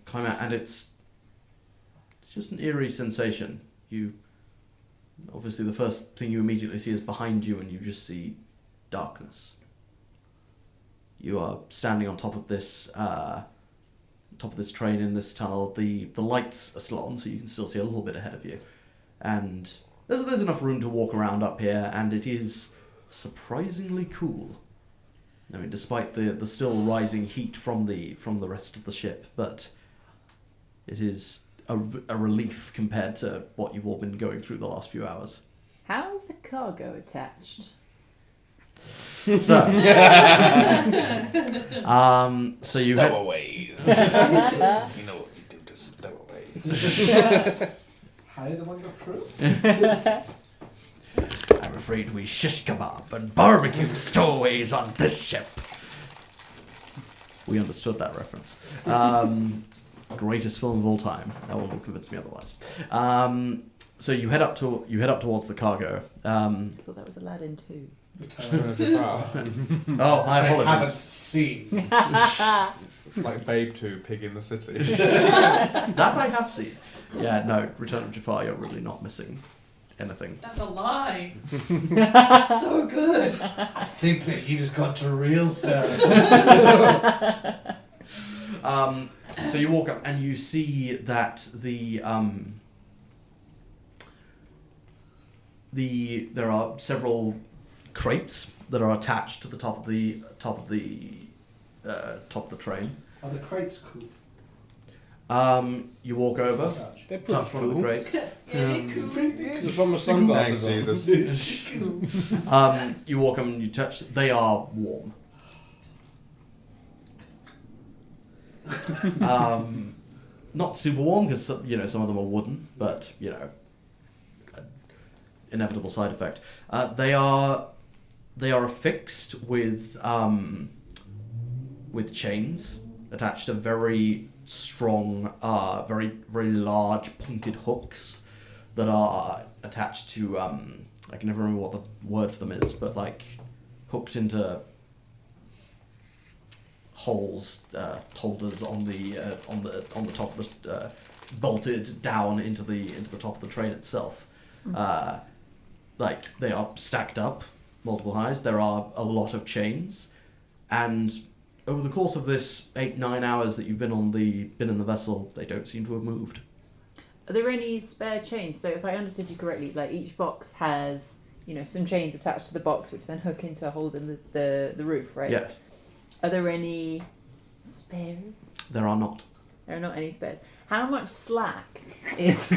climb out, and it's just an eerie sensation. You obviously the first thing you immediately see is behind you, and you just see darkness. You are standing on top of this train in this tunnel. The lights are still on, so you can still see a little bit ahead of you, and there's enough room to walk around up here, and it is surprisingly cool. I mean, despite the still rising heat from the rest of the ship, but it is a relief compared to what you've all been going through the last few hours. How's the cargo attached? So, so you head, Stowaways. You know what we do to stowaways. Hide among your crew? I'm afraid we shish kebab and barbecue stowaways on this ship. We understood that reference. Greatest film of all time. No one will convince me otherwise. So you head up towards the cargo. I thought that was Aladdin too. Oh, my I haven't apologies. seen. Like Babe 2, Pig in the City. That I have seen. Yeah, no, Return of Jafar, you're really not missing anything. That's a lie. That's so good. I think that you just got to real Sarah. So you walk up and you see that there are several crates that are attached to the top of the train. Are the crates cool? You walk over, They're pretty touch one of the cool. crates. Just put my sunglasses Thanks, on. Jesus. You walk up and you touch. They are warm. Not super warm because some of them are wooden, but inevitable side effect. They are affixed with chains attached to very strong, very very large pointed hooks that are attached to. I can never remember what the word for them is, but like hooked into holes, holders on the top of the bolted down into the top of the train itself. Like they are stacked up multiple highs. There are a lot of chains, and over the course of this 8-9 hours that you've been in the vessel, they don't seem to have moved. Are there any spare chains? So if I understood you correctly, like each box has some chains attached to the box, which then hook into holes in the roof, right? Yes, Are there any spares? there are not. There are not any spares. How much slack is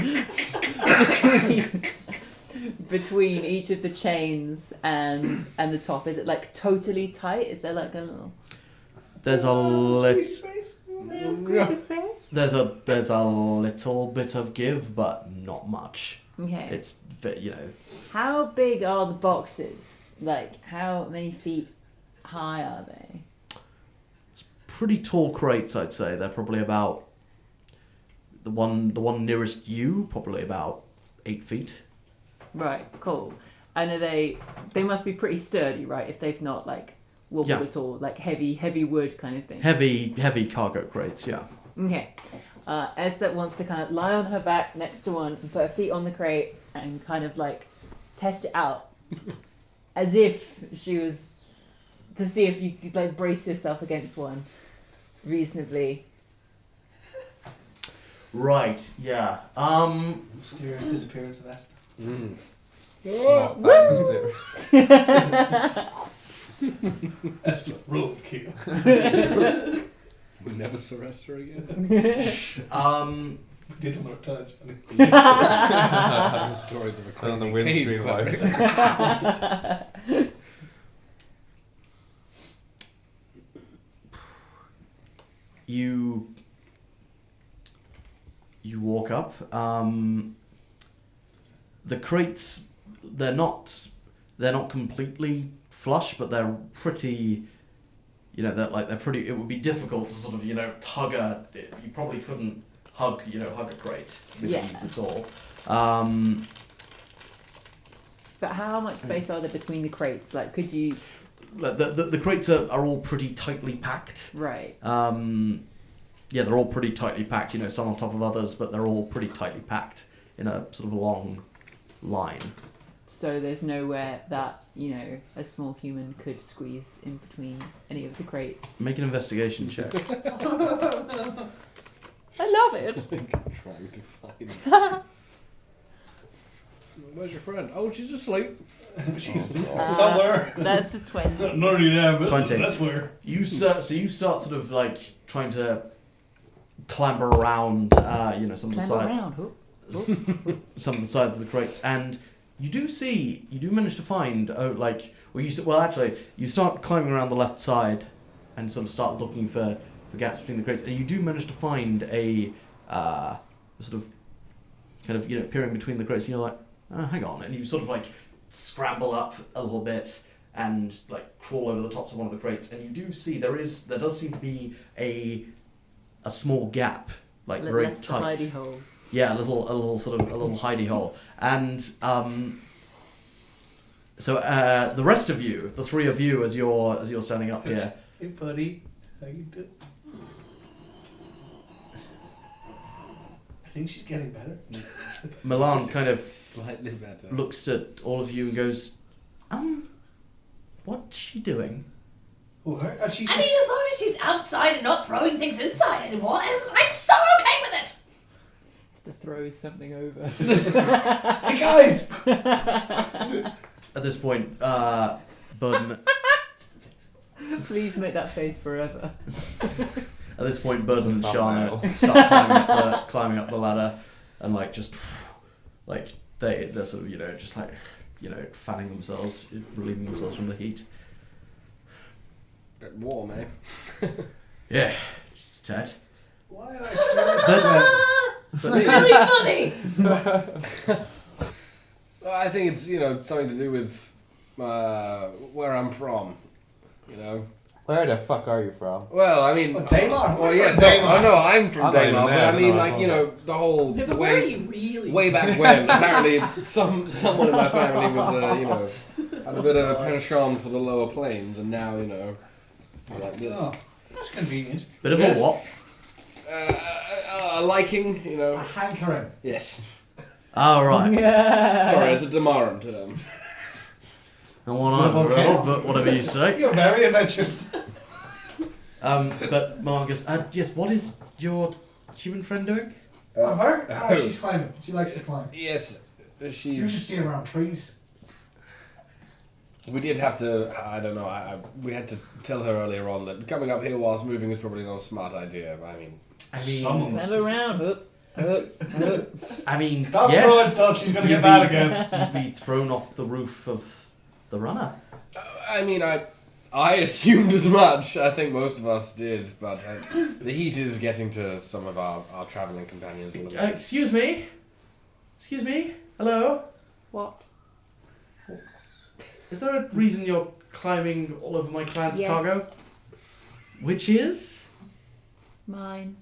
between each of the chains and the top? Is it like totally tight? Is there like a little There's a Squeeze lit. space? squeeze space? There's a little bit of give, but not much. Okay. It's How big are the boxes Like, how many feet high are they? Pretty tall crates, I'd say. They're probably about the one nearest you, probably about 8 feet. Right, cool. And are they must be pretty sturdy, right? If they've not like wobbled Yeah. at all, like heavy wood kind of thing. Heavy cargo crates, yeah. Okay. Esther wants to kind of lie on her back next to one and put her feet on the crate and kind of like test it out. As if she was to see if you could like brace yourself against one reasonably. Right, yeah. Mysterious disappearance of Ester. Mm. Not that mysterious. Ester, roadkill. We never saw Esther again. We did want to touch. The stories of a On the crazy windscreen cave wiper. cleric. You walk up. The crates, they're not completely flush, but they're pretty. They're pretty. It would be difficult to sort of hug a. You probably couldn't hug a crate with Yeah. ease at all. But how much space are there between the crates? Like, could you? The crates are all pretty tightly packed. Right. Yeah, they're all pretty tightly packed. Some on top of others, but they're all pretty tightly packed in a sort of long line. So there's nowhere that a small human could squeeze in between any of the crates. Make an investigation check. I love it. Trying to find. Where's your friend? Oh, she's asleep. She's somewhere. That's a 20. Not really there, but 20. that's where. You start sort of like trying to clamber around, some of the Climb sides, around. some of the sides of the crates, and you do manage to find you start climbing around the left side, and sort of start looking for gaps between the crates, and you do manage to find a sort of kind of peering between the crates. And you're like, hang on, and you sort of like scramble up a little bit and like crawl over the tops of one of the crates, and you do see there does seem to be a small gap, like very That's the tight. hidey hole. Yeah, a little hidey hole, and so the rest of you, the three of you, as you're standing up here, Hey, buddy. How you doing? I think she's getting better. Milan kind of Slightly better. looks at all of you and goes, what's she doing? Oh, her? I mean, as long as she's outside and not throwing things inside anymore, I'm so okay with it. Just to throw something over. Hey, guys! At this point, Burden. Please make that face forever. At this point, Burden and It's a Shana thumbnail. start climbing up the ladder, and they're sort of just fanning themselves, relieving themselves from the heat. Bit warm, eh? Yeah, just a tad. Why are Really funny. Well, I think it's something to do with where I'm from. Where the fuck are you from? Well, I mean, Daymar? Well, yes, Daymar. no, I'm from I'm not even Daymar, but there, I mean, no, the whole Yeah, but where are way you really? way back when. Apparently, someone in my family was had a bit of a penchant for the lower plains, and now like this. Oh, that's convenient. Bit of Yes. a what? A liking, A hankering. Yes. Oh, right. Sorry, it's a Damaran term. And one eye, Okay. but whatever you say. You're very adventurous. But Milan goes, yes, what is your human friend doing? Oh, her? Oh, she's climbing. She likes to climb. Yes, You should she's. see her around trees. We did have to. I don't know. We had to tell her earlier on that coming up here whilst moving is probably not a smart idea. I mean, Someone Climb must- around. I mean, Stop yes, throwing stuff, she's gonna you'd get mad be- again. You'd be thrown off the roof of the runner. I mean, I assumed as much. I think most of us did, but the heat is getting to some of our travelling companions a little bit. Excuse me? Hello? What? Is there a reason you're climbing all over my client's Yes. cargo? Which is? Mine.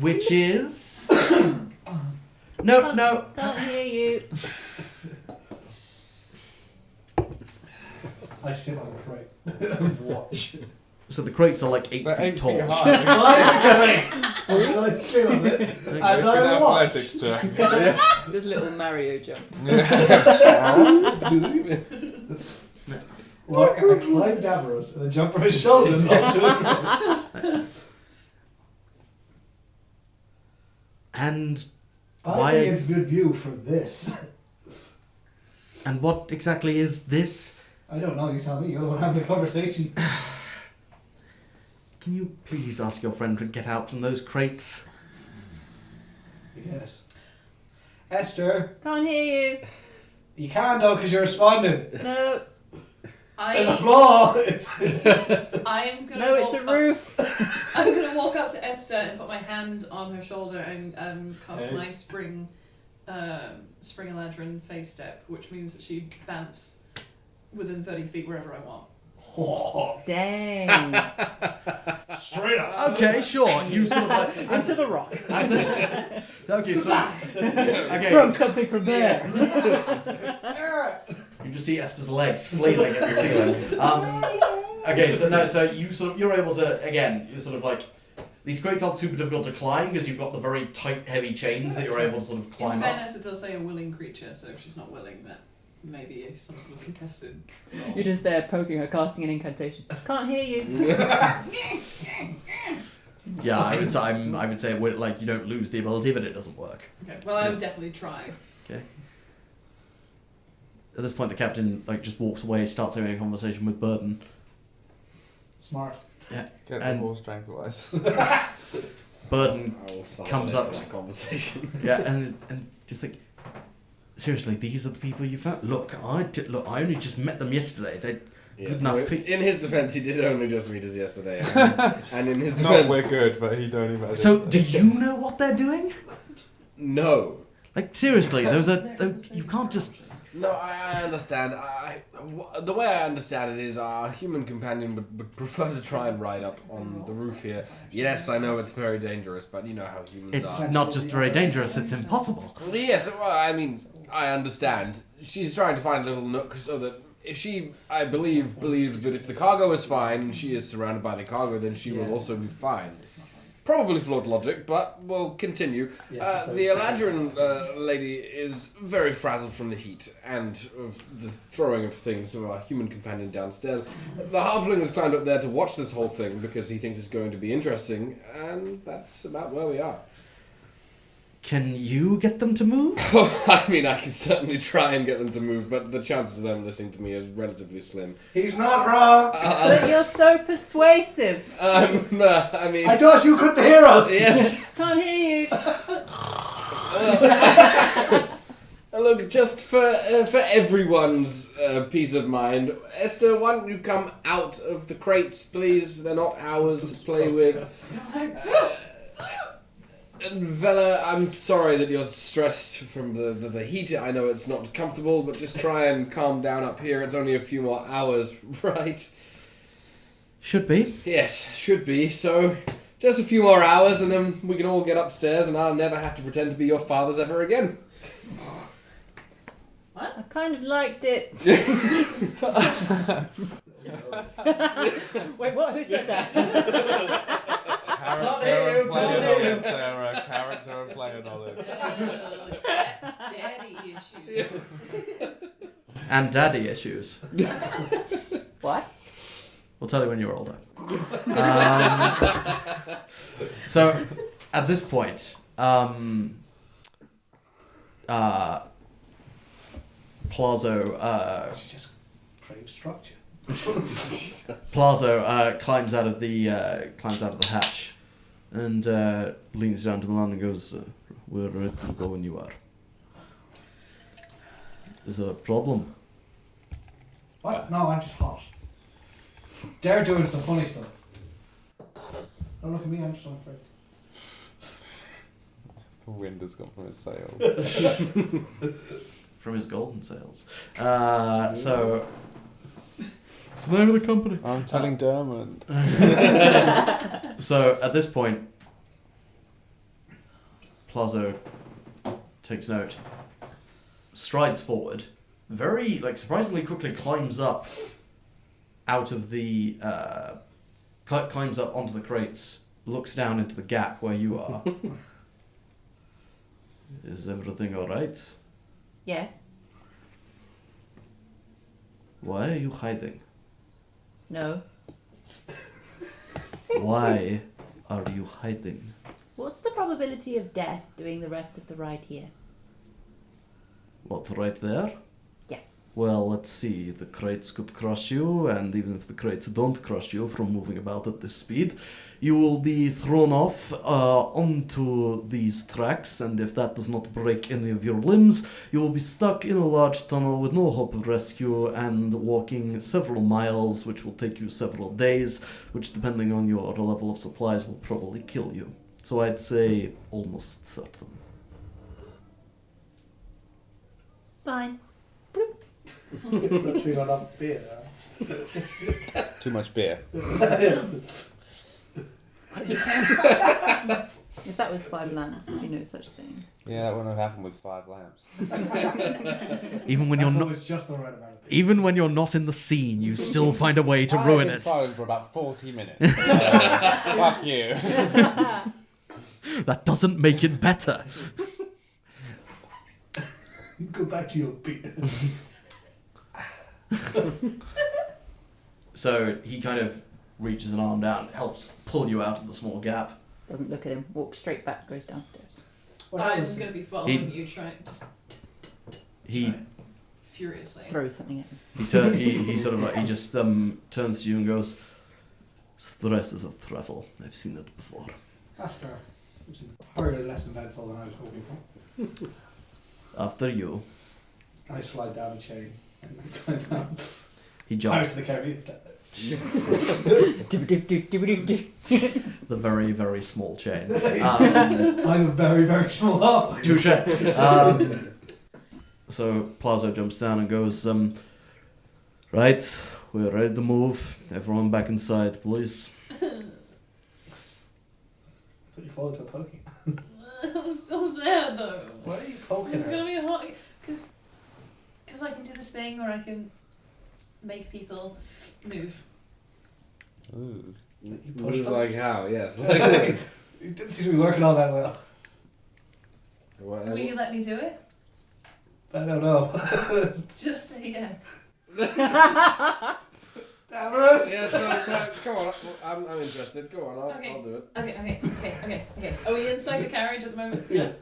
Which is? No. Can't hear you. I sit on the crate and watch. So the crates are like 8 They're feet 8 tall. feet high. I sit on it and Make I an watch. athletics check. There's a little Mario jump. Or I climb Damerus and then jump from his shoulders onto the And I why? think it's a good view for this. And what exactly is this? I don't know, you tell me, you're the one having the conversation. Can you please ask your friend to get out from those crates? Yes. Esther, Can't hear you. you can though because you're responding. No. There's a I, flaw! I'm gonna No, walk it's a up- roof. I'm gonna walk up to Esther and put my hand on her shoulder and cast my spring eladrin phase step, which means that she bamps within 30 feet wherever I want. Dang. Straight up. Okay, sure. You sort of like Into the rock. okay, so okay. Broke something from there. You just see Esther's legs flailing at the ceiling. Okay, so you're able to again. You're sort of like these crates aren't super difficult to climb because you've got the very tight, heavy chains that you're able to sort of In climb up. fairness, it does say a willing creature, so if she's not willing, that maybe some sort of contested roll. You're just there poking her, casting an incantation. Can't hear you. Yeah, I would say like you don't lose the ability, but it doesn't work. Okay, well, I would definitely try. Okay. At this point, the captain like just walks away, starts having a conversation with Burden. Smart. Yeah. Get the And- horse tranquilized. Burden I will sign comes into up. that conversation. Yeah, and just like, seriously, these are the people you found. Look, I only just met them yesterday. They Yes, enough so pe- in his defense, he did only just meet us yesterday, and in his Not defense, we're good, but he don't even. So, do you know what they're doing? no, Like, seriously, those you can't just. no, I understand. The way I understand it is our human companion would prefer to try and ride up on the roof here. Yes, I know it's very dangerous, but you know how humans It's are. not just very dangerous; it's impossible. Well, yes, well, I mean, I understand. She's trying to find a little nook so that if she, I believe, believes that if the cargo is fine and she is surrounded by the cargo, then she will also be fine. Probably flawed logic, but we'll continue. The Eladrin lady is very frazzled from the heat and of the throwing of things of our human companion downstairs. The halfling has climbed up there to watch this whole thing because he thinks it's going to be interesting, and that's about where we are. Can you get them to move? I mean, I can certainly try and get them to move, but the chances of them listening to me is relatively slim. He's not wrong! But you're so persuasive. I mean... I thought you couldn't hear us! Yes. Can't hear you. Look, just for everyone's peace of mind, Esther, why don't you come out of the crates, please? They're not ours to play with. And Vela, I'm sorry that you're stressed from the heat. I know it's not comfortable, but just try and calm down up here. It's only a few more hours, right? Should be. Yes, should be. So, just a few more hours, and then we can all get upstairs, and I'll never have to pretend to be your fathers ever again. I kind of liked it. Wait, what? Who said that? Character and player knowledge, Sarah. Character and player knowledge. Daddy issues. And daddy issues. What? We'll tell you when you're older. So, at this point, Plazo, She just craves structure. Plazo climbs out of the hatch and leans down to Milan and goes, "We're ready to go when you are. Is there a problem?" What? No, I'm just hot. They're doing some funny stuff. Don't look at me, I'm just on The wind has come from his sails. From his golden sails. So, it's the name of the company. I'm telling Durmand. So at this point, Plazo takes note, strides forward, very surprisingly quickly climbs up out of the climbs up onto the crates, looks down into the gap where you are. Is everything all right? Yes. Why are you hiding? No. Why are you hiding? What's the probability of death doing the rest of the ride here? What, right there? Yes. Well, let's see. The crates could crush you, and even if the crates don't crush you from moving about at this speed, you will be thrown off onto these tracks, and if that does not break any of your limbs, you will be stuck in a large tunnel with no hope of rescue and walking several miles, which will take you several days, which, depending on your level of supplies, will probably kill you. So I'd say almost certain. Fine. Not chewing on enough beer. Too much beer. If that was 5 lamps, there'd be no such thing. Yeah, that wouldn't have happened with 5 lamps. Even when you're That's not, always just the right amount of beer. even when you're not in the scene, you still find a way to ruin I've been it. silent for about 40 minutes. Fuck you. That doesn't make it better. Go back to your beer. So he kind of reaches an arm down, helps pull you out of the small gap. Doesn't look at him, walks straight back, goes downstairs. What I'm happens? just going to be following you, trying He furiously. Throws something at him. he sort of he just turns to you and goes, "Stresses of travel. I've seen it before." That's fair. It was hardly less eventful than I was hoping for. After you, I slide down a chain and climb down. he Out jumps to the carriage step. the very, very small chain. I'm a very, very small half. Touche. So Plazo jumps down and goes, right, we're ready to move. Everyone back inside, please. Put your fall into a poking. I'm still sad though. Why are you poking It's her? gonna be hard because I can do this thing where I can make people move. Ooh. You pushed Move them? like how? Yes. It didn't seem to be working all that well. Will you let me do it? I don't know. Just say yes. Damerus! Yes, come on. I'm interested. Go on, Okay. I'll do it. Okay. Are we inside the carriage at the moment? Yeah.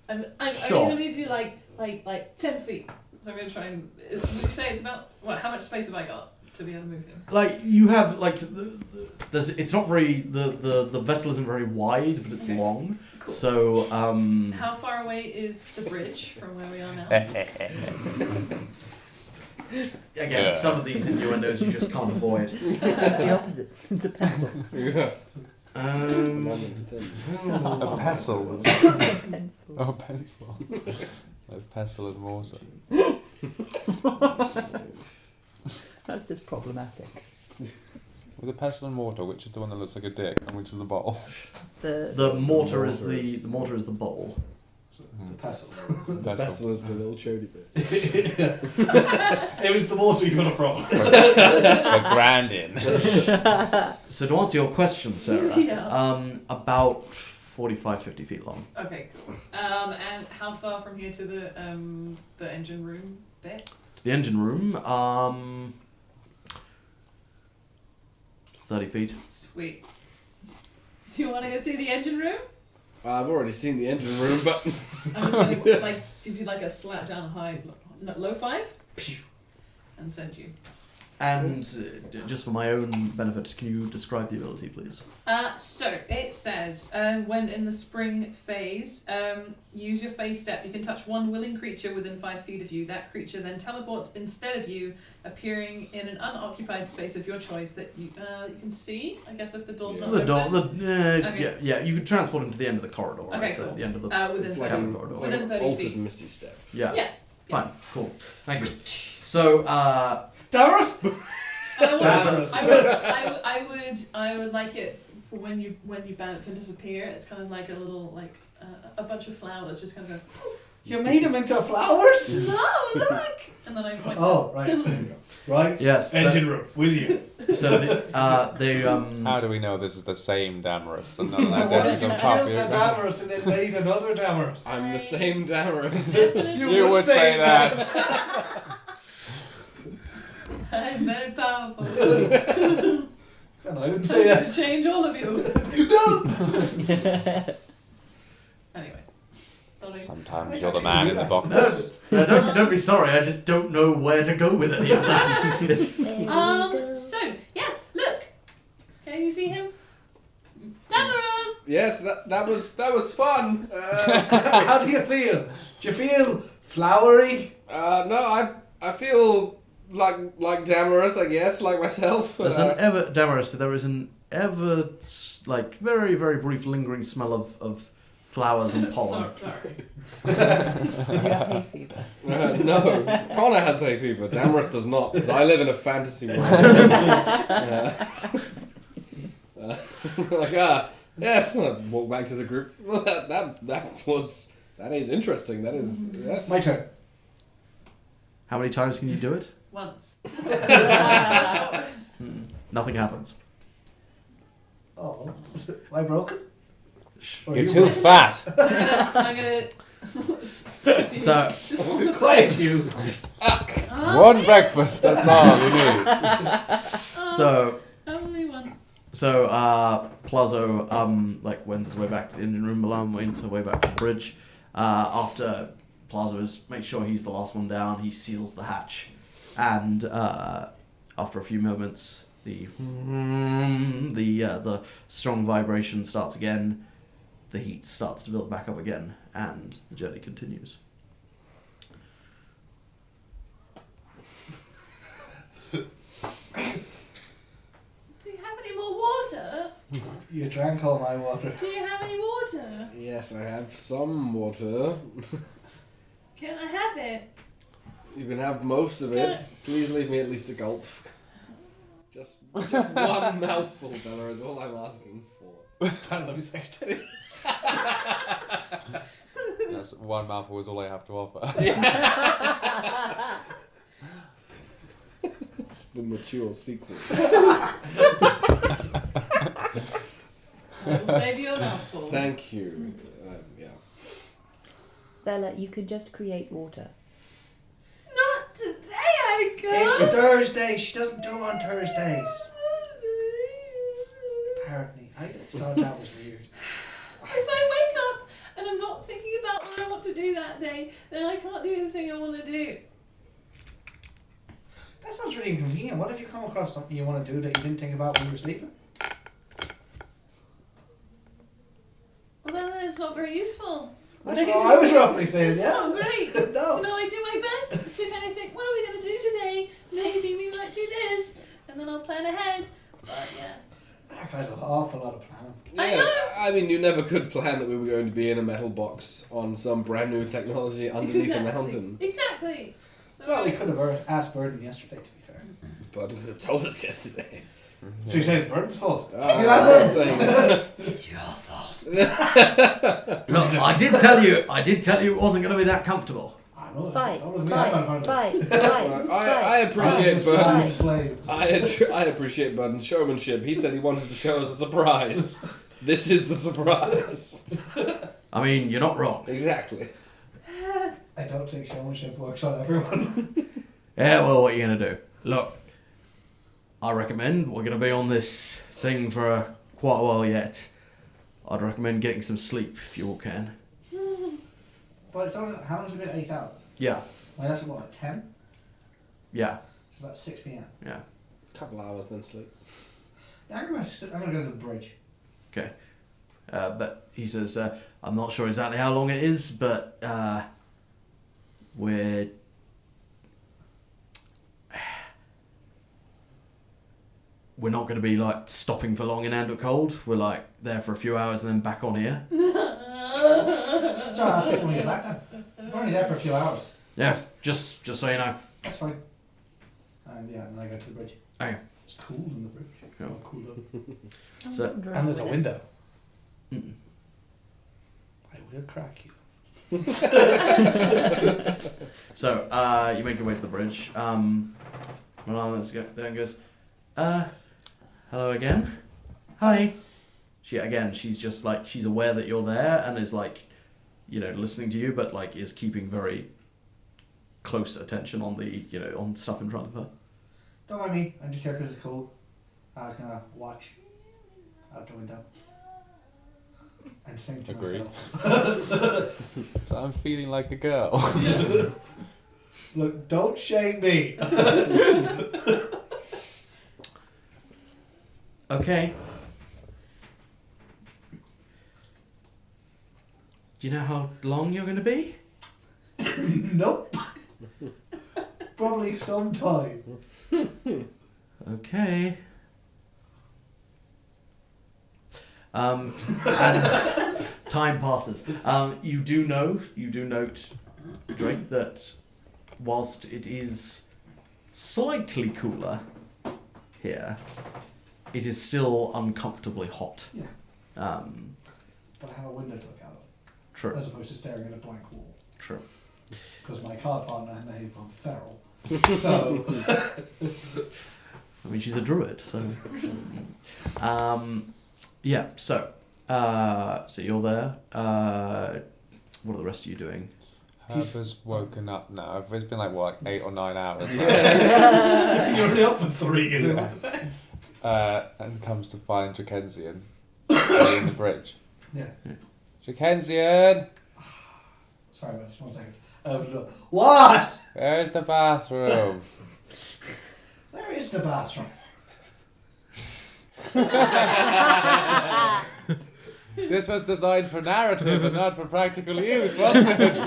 I'm Sure. gonna move you like 10 feet. So I'm gonna try and. Would you say it's about what? How much space have I got to be able to move him? Like you have there's it's not very the vessel isn't very wide, but it's Okay. long. Cool. So How far away is the bridge from where we are now? again, some of these innuendos you just can't avoid. It's the opposite. It's a pencil. Yeah. Um, A pestle. Pencil. Oh, pencil. Like pestle and mortar. That's just problematic. With a pestle and mortar, which is the one that looks like a dick and which is the bowl? the mortar is the mortar is the bowl. The pestle. The pestle is the little chody bit. It was the water you got a problem. A grand in. So to answer your question, Sarah, Yeah. about 45, 50 feet long. Okay, cool. And how far from here to the engine room bit? To the engine room, 30 feet. Sweet. Do you want to go see the engine room? I've already seen the engine room, but I'm just gonna give you like a slap down high, low 5, and send you. And just for my own benefit, can you describe the ability, please? So it says, when in the spring phase, use your phase step. You can touch one willing creature within 5 feet of you. That creature then teleports instead of you, appearing in an unoccupied space of your choice that you can see. I guess if the door's not open. Okay. Yeah, you could transport him to the end of the corridor. Okay, right? cool. So at the end of the. Within It's 30 like corridor. an Within 30 altered feet. Misty Step. Yeah. Yeah. Fine. Cool. Thank you. So, Damerus? I would like it for when you bounce and disappear. It's kind of like a little a bunch of flowers just kind of go. You made him into flowers? No, look! And then I point. Oh, right. There you go. Right? Yes, Engine room, with you. so they How do we know this is the same Damerus and not an What if you identical killed the copy? Damerus and then made another Damerus? I'm the same Damerus. You would say that. I'm very powerful. And I didn't say To yes. change all of you. No! Anyway. Sometimes you're the man in the box. No, don't be sorry. I just don't know where to go with any of that. So yes, look. Can you see him? Damerus. Yes, that was fun. How do you feel? Do you feel flowery? No, I feel like Damerus, I guess, like myself. There is an ever very very brief lingering smell of flowers and pollen. Sorry. Do you have hay fever? No, Connor has hay fever. Damerus does not, because I live in a fantasy world. Yes. I walk back to the group. Well, that is interesting. That is yes. My turn. How many times can you do it? Once. Nothing happens. Oh, am I broken? Or You're you too broken? fat. I'm gonna. So Quiet you. One breakfast, that's all you need. so Only one. So, Plazo, wends his way back to the engine room. Milan wends her way back to the bridge. After Plazo makes sure he's the last one down, he seals the hatch. And, after a few moments, the strong vibration starts again. The heat starts to build back up again, and the journey continues. Water? You drank all my water. Do you have any water? Yes, I have some water. Can I have it? You can have most of it. Please leave me at least a gulp. Just one mouthful, Bella, is all I'm asking for. I love you, sexy. That's one mouthful is all I have to offer. It's the mature sequel. I'll save you a mouthful. Thank you. Yeah. Bella, you can just create water. Not today, I It's can't. Thursday. She doesn't do it on Thursdays. Apparently. I thought that was weird. If I wake up and I'm not thinking about what I want to do that day, then I can't do the thing I want to do. That sounds really inconvenient. What if you come across something you want to do that you didn't think about when you were sleeping? Well, then it's not very useful. That's what I was roughly saying, It's yeah? not great. No. You know, I do my best to kind of think, what are we going to do today? Maybe we might do this. And then I'll plan ahead. But yeah. That guy's an awful lot of planning. I know. I mean, you never could plan that we were going to be in a metal box on some brand new technology underneath a mountain. Exactly. So, Well, we could have asked Burden yesterday, to be fair. But you could have told us yesterday. So you say it's Burden's fault? Oh, Yeah, I'm Burden. saying It's your fault. Look, I did tell you it wasn't going to be that comfortable. I know. Fight, that was me. I'm fight, not part of this. fight. I appreciate Burden's. Flames. I appreciate Burden's showmanship. He said he wanted to show us a surprise. This is the surprise. I mean, you're not wrong. Exactly. I don't think showmanship works on everyone. Yeah, well, what are you going to do? Look, I recommend we're going to be on this thing for quite a while yet. I'd recommend getting some sleep if you all can. But it's only, how long's it been? 8 hours? Yeah, Well, that's what, 10? yeah. It's about 6 p.m. Yeah. Couple hours, then sleep. I'm going to go to the bridge. Okay. But he says, I'm not sure exactly how long it is, but we're not going to be like stopping for long in Andrew Cold. We're like there for a few hours and then back on here. Sorry, I'll sleep when we get back then. We're only there for a few hours. Yeah, just so you know. That's fine. And yeah, and then I go to the bridge. Okay. It's cool in the bridge. Yeah. Oh, cool though. So, And there's a window. Mm-mm. I will crack you. So, you make your way to the bridge. Milan then goes, hello again. Hi. She's just like, she's aware that you're there and is like, you know, listening to you, but like is keeping very close attention on the, you know, on stuff in front of her. Don't mind me. I'm just here because it's cool. I was going to watch out the window and sing to Agreed. myself. So I'm feeling like a girl. Look, don't shame me. Okay. Do you know how long you're going to be? Nope. Probably sometime. Okay. And time passes. You do note, Drake, that whilst it is slightly cooler here, it is still uncomfortably hot. Yeah. But I have a window to look out of. True. As opposed to staring at a blank wall. True. Because my card partner may have gone feral. So. I mean, she's a druid, so. Yeah. So you're there. What are the rest of you doing? Herb has woken up now. It's been like, what, 8 or 9 hours? You're only up for 3, you know. And comes to find Jackensian in the bridge. Yeah. Jackensian! Sorry, but just 1 second. What? Where's the bathroom? Where is the bathroom? This was designed for narrative and not for practical use, wasn't it?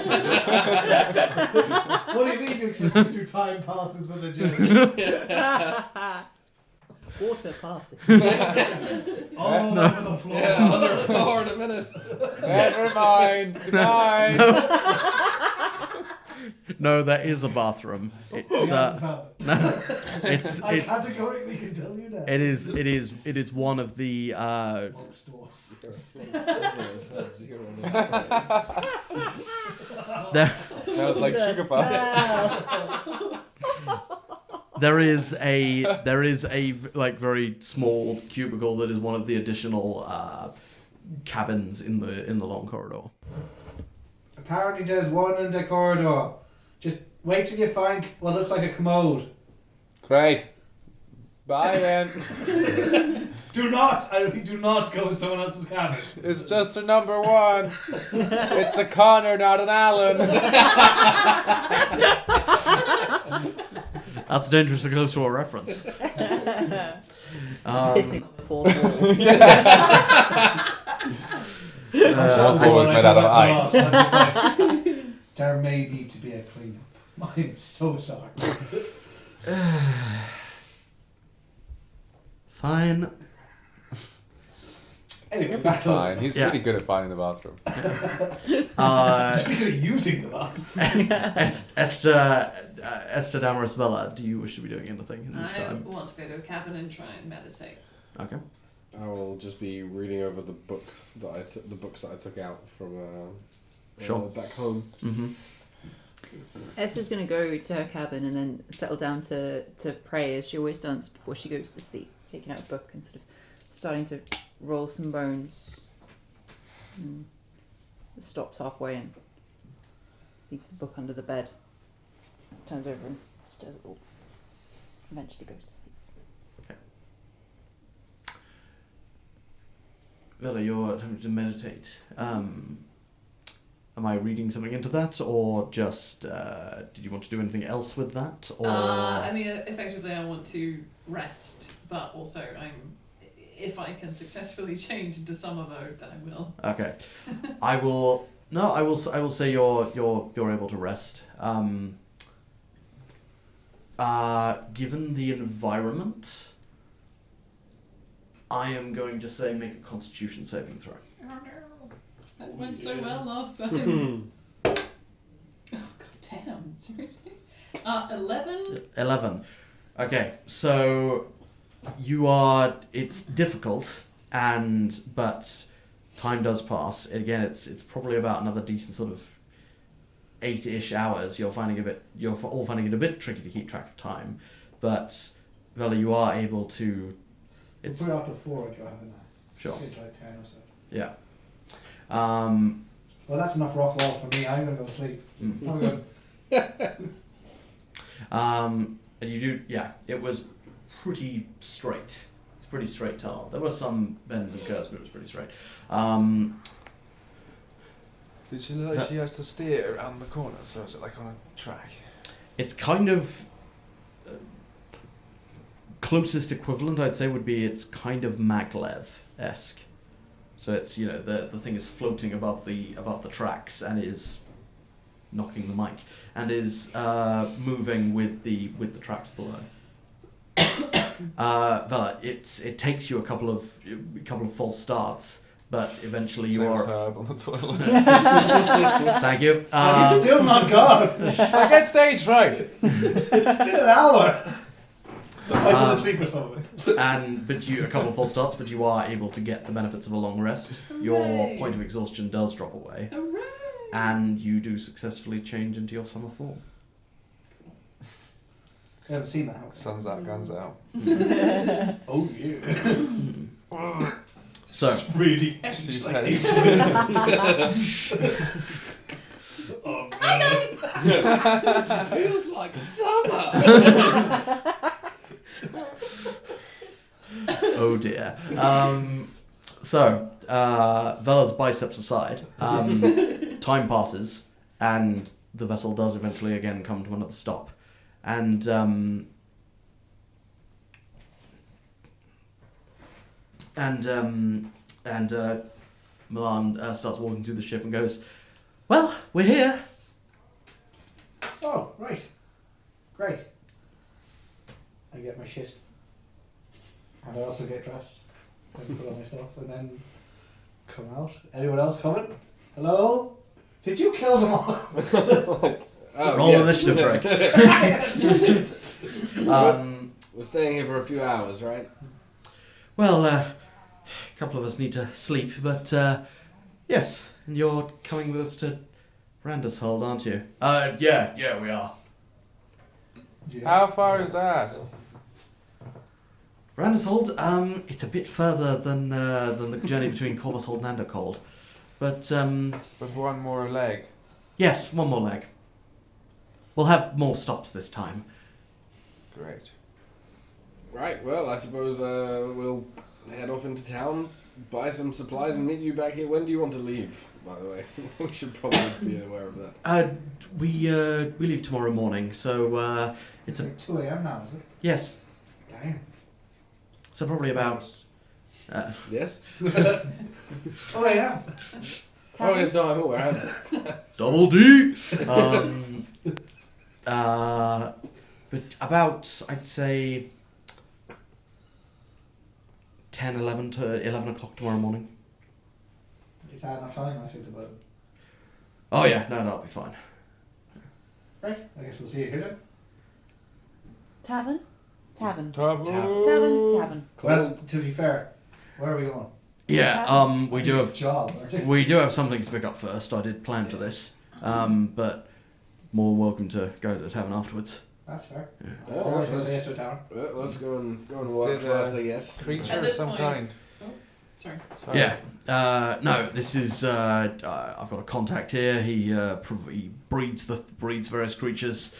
What do you mean you expect to do time passes with a journey? Water passes. All over the floor. Yeah, on the floor in a minute. Never mind. Good night. No, there is a bathroom. It's it's I categorically can tell you now. it is one of the Most doors. there, Smells like sugar puffs. there is a like very small cubicle that is one of the additional cabins in the long corridor. Apparently there's one in the corridor. Just wait till you find what looks like a commode. Great. Bye then. Do not! I repeat, do not go to someone else's cabin. It's just a number 1. It's a Connor, not an Alan. That's dangerously close to a reference. Pissing on the fourth wall. Fourth wall is made out of ice. There may need to be a cleanup. I'm so sorry. Fine. Anyway, back to Fine. He's Yeah. really good at finding the bathroom. Speaking of using the bathroom. Ester Damerus Vela, do you wish to be doing anything in this I time? want to go to a cabin and try and meditate. Okay. I will just be reading over the books that I took out from Sure. back home. Mm-hmm. Esther's going to go to her cabin and then settle down to pray as she always does before she goes to sleep, taking out a book and sort of starting to roll some bones. Stops halfway and leaves the book under the bed. Turns over and stares at the wall. Eventually goes to sleep. Vela, you're attempting to meditate. Am I reading something into that, or just did you want to do anything else with that? Or I mean, effectively, I want to rest, but also if I can successfully change into summer mode, then I will. okay, I will. No, I will. I will say you're able to rest. Given the environment, I am going to say make a Constitution saving throw. Oh no, that went so well last time. Oh god damn! Seriously? 11. 11. Okay, so you are. It's difficult, but time does pass. Again, it's probably about another decent sort of 8-ish hours. You're all finding it a bit tricky to keep track of time, but Vela, you are able to. We'll It's put it up to 4 if you're having that. sure. Say like 10 or so. Yeah. Well, that's enough rock wall for me. I'm gonna go to sleep. Mm. Have a good. And you do, yeah, it was pretty straight. It's pretty straight tile. There were some bends and curves, but it was pretty straight. Did she know she has to steer around the corner, so is it like on a track? It's kind of closest equivalent, I'd say, would be it's kind of maglev-esque. So it's, you know, the thing is floating above the tracks and is knocking the mic and is moving with the tracks below. Vela, it takes you a couple of false starts, but eventually you Same are. tab on the toilet. Thank you. You've still not gone. I get stage fright. It's been an hour. I go to sleep or something. But you a couple of false starts, but you are able to get the benefits of a long rest. Your Hooray. point of exhaustion does drop away, Hooray! and you do successfully change into your summer form. I haven't seen that. have Sun's out, guns out. I? Oh yeah. So It's really She's like heading. Oh no. Feels like summer. oh dear. Vela's biceps aside, time passes, and the vessel does eventually again come to another stop, and Milan starts walking through the ship and goes, "Well, we're here." Oh, right. Great. I get my shit. And I also get dressed. And put on my stuff and then come out. Anyone else coming? Hello? Did you kill them all? Oh, Roll yes. initiative break. We're staying here for a few hours, right? Well, a couple of us need to sleep, but yes, and you're coming with us to Randushold, aren't you? Yeah, we are. How far is that? Randushold, it's a bit further than the journey between Corvushold and Andercold, but With one more leg. yes, one more leg. We'll have more stops this time. Great. Right, well, I suppose we'll head off into town, buy some supplies, and meet you back here. When do you want to leave, by the way? We should probably be aware of that. We leave tomorrow morning, so It's like 2 a.m. now, is it? yes, Damn. so probably about. Yes? It's 2 a.m. Oh, yes, no, I'm aware. Double D! But about, I'd say, 10, 11 to 11 o'clock tomorrow morning. Is that enough time? I think about it. Oh yeah, no, that'll be fine. Right, I guess we'll see you here then. Tavern? Tavern. Tavern. Tavern. Well, to be fair, where are we going? Yeah, we do It's have a job, aren't we? we do have something to pick up first. I did plan for this, but more welcome to go to the tavern afterwards. That's fair. Yeah. Oh, I was going let's, to say Ester Tower. well, let's go and Is work it, first, I guess. Creature At of this some point- kind. Sorry. Sorry. Yeah. No, this is. I've got a contact here. He breeds various creatures.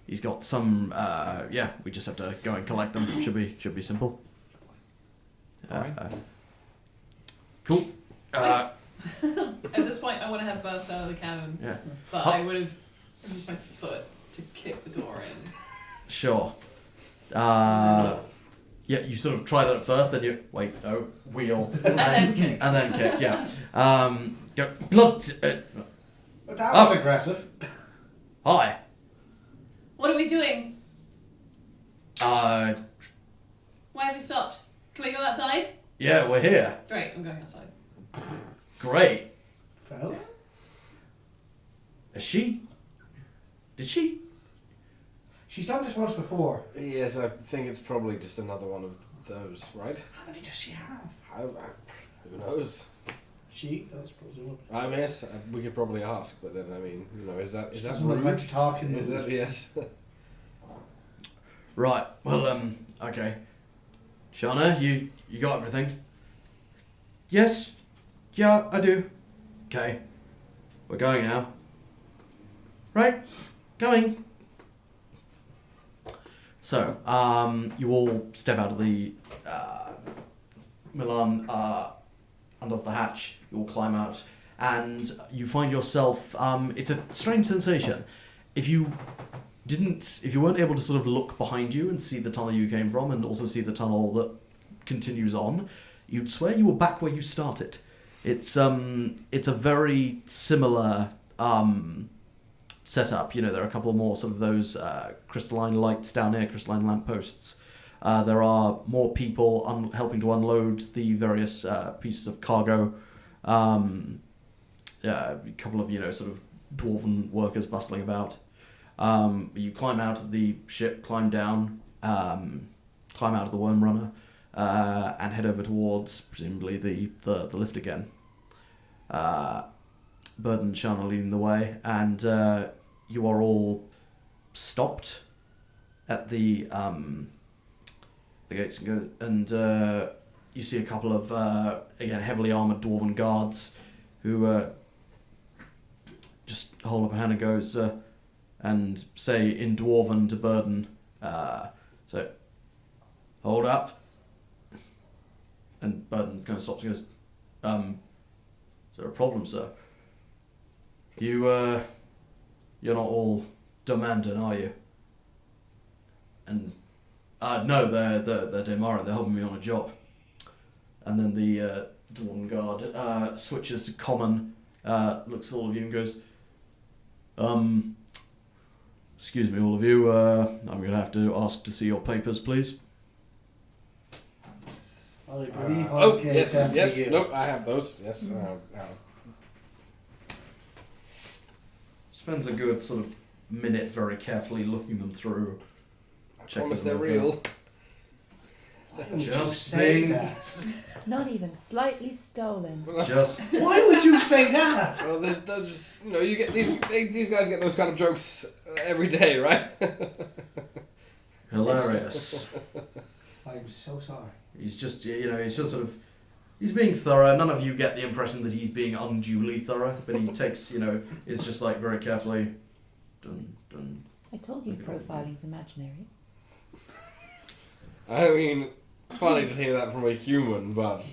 He's got some. Yeah, we just have to go and collect them. Should be simple. Fine. Cool. At this point, I want to have burst out of the cavern, Yeah. but I would have used my foot to kick the door in. Sure. Yeah, you sort of try that at first, then you wheel, then kick. and then kick. Yeah. Go, blood. But that was aggressive. Hi. What are we doing? Uh, Why have we stopped? Can we go outside? yeah, we're here. Great, I'm going outside. Great. Fella? Is she? Did she? She's done this once before. Yes, I think it's probably just another one of those, right? How many does she have? Who knows? She does, presumably. I mean, yes, we could probably ask, but then I mean, is that She that doesn't look rude? like to talk in Is that yes? Right. Well, okay. Shauna, you got everything? Yes. Yeah, I do. Okay. We're going now. Right. Going. So, you all step out of the Milan undoes the hatch. You all climb out, and you find yourself. It's a strange sensation. If you weren't able to sort of look behind you and see the tunnel you came from, and also see the tunnel that continues on, you'd swear you were back where you started. It's a very similar setup. You know, there are a couple more sort of those crystalline lights down here, crystalline lampposts. There are more people helping to unload the various pieces of cargo. A couple of, sort of dwarven workers bustling about. You climb out of the ship, climb down, climb out of the Wormrunner, and head over towards, presumably, the lift again. Bird and Sean are leading the way, and you are all stopped at the gates, and you see a couple of again heavily armored dwarven guards who just hold up a hand and goes and say in dwarven to Burden, so hold up, and Burden kind of stops and goes, is there a problem, sir? You're not all Durmandan, are you? And no, they're Damerus. They're helping me on a job. And then the dwarven guard switches to common, looks at all of you and goes, excuse me, all of you. I'm going to have to ask to see your papers, please. I believe I Oh gave yes, them yes. to you. No, I have those. Yes. Spends a good sort of minute very carefully looking them through. I Checking promise them they're over. real. Why would you Just say being- that? Not even slightly stolen. Just Why would you say that? Well, there's just you get these guys get those kind of jokes every day, right? hilarious. I'm so sorry. He's just sort of, he's being thorough. None of you get the impression that he's being unduly thorough, but he takes, it's just like very carefully, dun, dun. I told you profiling's imaginary. I mean, funny to hear that from a human, but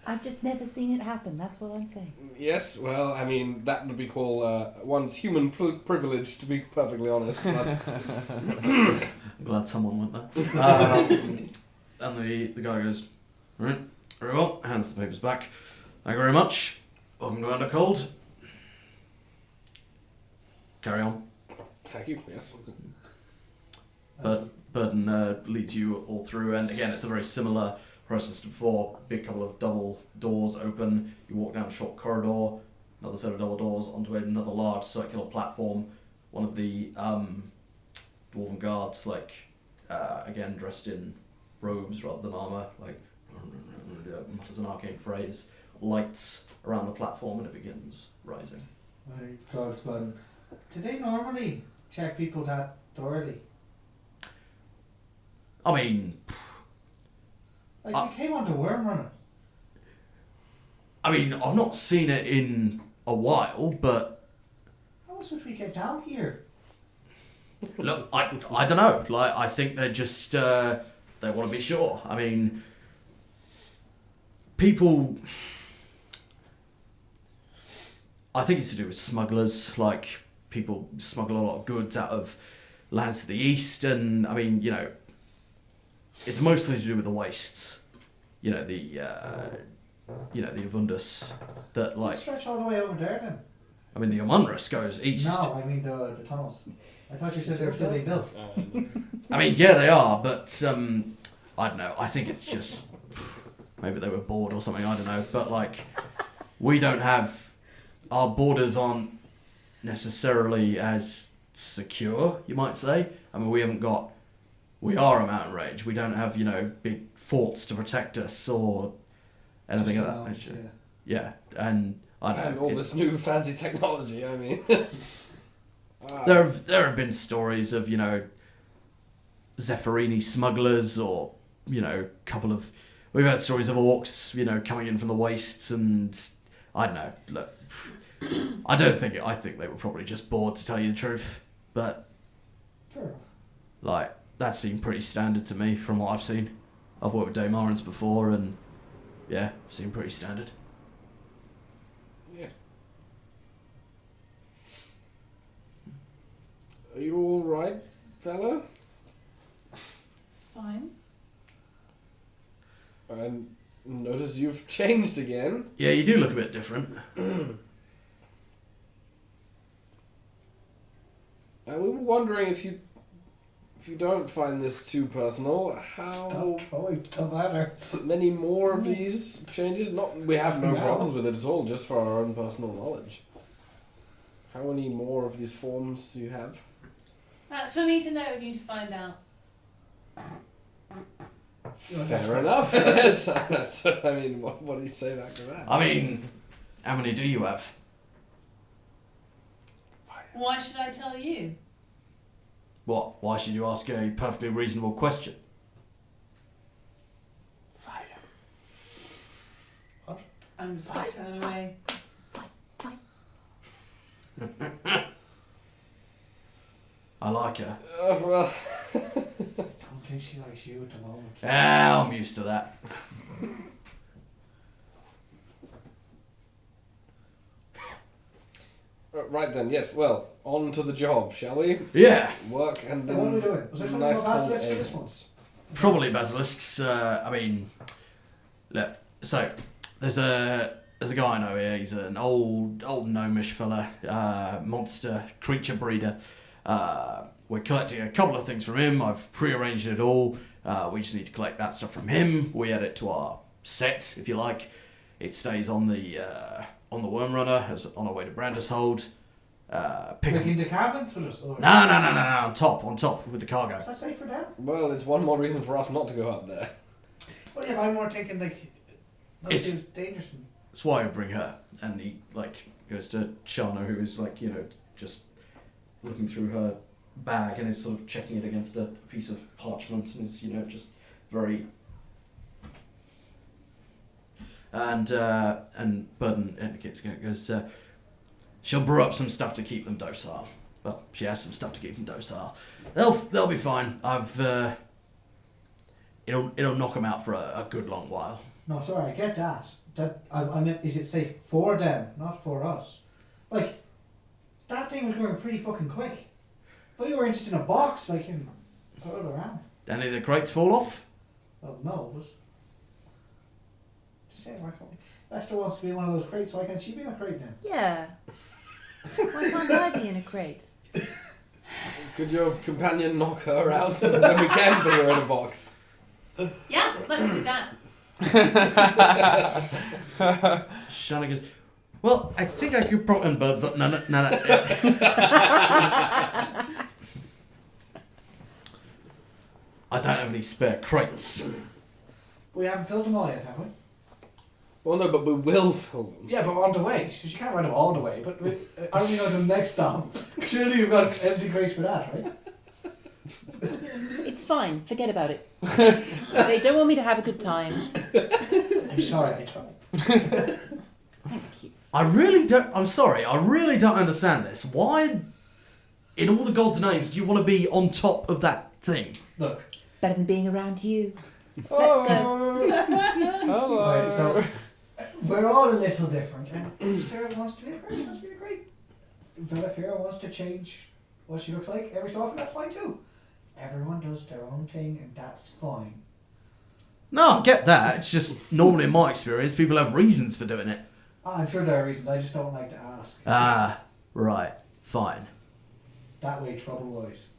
I've just never seen it happen, that's what I'm saying. yes, well, I mean that would be called one's human privilege, to be perfectly honest. But I'm glad someone went there. And the guy goes, right, very well, hands the papers back. Thank you very much. Welcome to Undercold. Carry on. thank you. Yes. Burden leads you all through, and again, it's a very similar process to before. Big couple of double doors open. You walk down a short corridor, another set of double doors onto another large circular platform. One of the dwarven guards, again dressed in robes rather than armor, mutters an arcane phrase, lights around the platform, and it begins rising. My God, fun. Do they normally check people that thoroughly? I mean, Like, we came onto Wormrunner. I've not seen it in a while, but How else would we get down here? look, I don't know. I think they're just they want to be sure. I mean, people I think it's to do with smugglers. Like, people smuggle a lot of goods out of lands to the east, and I mean, you know, it's mostly to do with the wastes. You know, the Avundus that like. Just stretch all the way over there then. I mean, the Joremunros goes east. No, I mean the tunnels. I thought you said they were still being built. I mean, yeah, they are, but I don't know. I think it's just maybe they were bored or something. I don't know, but like, we don't have our borders aren't necessarily as secure, you might say. I mean, we are a mountain range. We don't have, you know, big forts to protect us or anything of that nature. Yeah, and I don't know. And all this new fancy technology, I mean. There have been stories of, you know, Zephyrini smugglers, or, you know, we've had stories of orcs, you know, coming in from the wastes, and I don't know. Look, I think they were probably just bored, to tell you the truth, but Sure. like, that seemed pretty standard to me from what I've seen. I've worked with Damerus before, and yeah, seemed pretty standard. Yeah. Are you all right, fellow? Fine. I notice you've changed again. Yeah, you do look a bit different. We were wondering if you don't find this too personal, how Stop throwing stuff at her. many more of these changes? We have no No. problems with it at all, just for our own personal knowledge. How many more of these forms do you have? That's for me to know and you to find out. Fair enough. Yes. I mean, what do you say back to that? I mean, how many do you have? Why should I tell you? What? Why should you ask a perfectly reasonable question? I'm just gonna turn away. I like her. Well, Don't think she likes you at the moment. Ah, I'm used to that. right then, yes, well, on to the job, shall we? Yeah, Work and then What are we doing? Was there something nice about cold Basilisk for this one? eggs. probably basilisks. I mean, look. So there's a guy I know here. He's an old gnomish fella, monster creature breeder. We're collecting a couple of things from him. I've prearranged it all. We just need to collect that stuff from him. We add it to our set, if you like. It stays on the Wormrunner as on our way to Brandishold. Picking the cabins for us? Or... No, on top with the cargo. Is that safe for them? Well, it's one more reason for us not to go up there. Well, yeah, but I'm more thinking like, that It's- seems dangerous. That's why I bring her. And he goes to Shana, who is just looking through her bag and is sort of checking it against a piece of parchment and is just very. And Burden indicates goes. She'll brew up some stuff to keep them docile. Well, she has some stuff to keep them docile. They'll be fine. It'll knock them out for a good long while. No, sorry, I get that. I mean, is it safe for them, not for us? Like, that thing was going pretty fucking quick. I thought you were just in a box, like, and put it around. Did any of the crates fall off? Well, no, but... Just saying, why can't we... Ester wants to be in one of those crates, why can't she be in a crate then? Yeah. Why can't I be in a crate? Could your companion knock her out and then we can put her in a box? Yeah, let's do that. Shana goes, well, I think I could probably... And Bird's like, no. I don't have any spare crates. We haven't filled them all yet, have we? Well, no, but we will fill them. Yeah, but we're on the way. So you can't run them all the way, but I don't know the next stop. Surely you've got empty crates for that, right? It's fine. Forget about it. They don't want me to have a good time. I'm sorry, I tried. Thank you. I'm sorry, I really don't understand this. Why, in all the gods' names, do you want to be on top of that thing? Look. Better than being around you. Let's go. Hello. Right, so We're all a little different. And Ester wants to be great. Velafyra wants to change what she looks like every so often. That's fine too. Everyone does their own thing, and that's fine. No, I get that. It's just normally in my experience, people have reasons for doing it. I'm sure there are reasons. I just don't like to ask. Ah, right. Fine. That way, trouble-wise.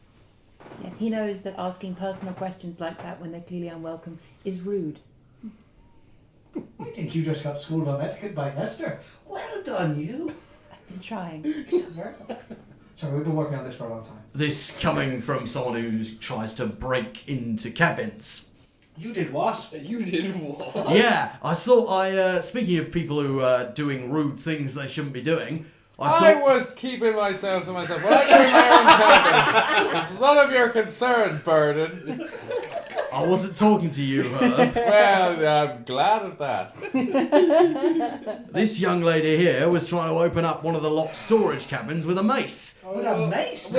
Yes, he knows that asking personal questions like that when they're clearly unwelcome is rude. I think you just got schooled on etiquette by Ester. Well done, you. I've been trying. Sorry, we've been working on this for a long time. This coming from someone who tries to break into cabins. You did what? You did what? Yeah, speaking of people who are doing rude things they shouldn't be doing, I was keeping myself to myself. Well, I'm doing my own cabin. It's none of your concern, Burden. I wasn't talking to you, Herb. Well, I'm glad of that. This young lady here was trying to open up one of the locked storage cabins with a mace. With a mace?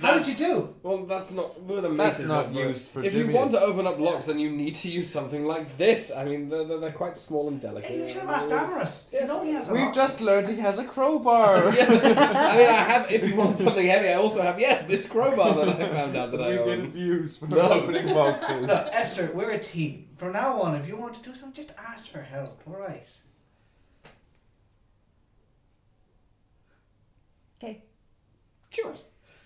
How did you do? Well, that's not. With a mace That's is not very- used for If you Jimmy. want to open up locks, then you need to use something like this. I mean, they're quite small and delicate. Hey, you should have asked Damerus. Yes. You know he has a We've lock. just learned he has a crowbar. I mean, I have. If you want something heavy, I also have. Yes, this crowbar that I found out that I we own. didn't use for No. opening boxes. Look, Esther, we're a team. From now on, if you want to do something, just ask for help, alright? Okay. Sure.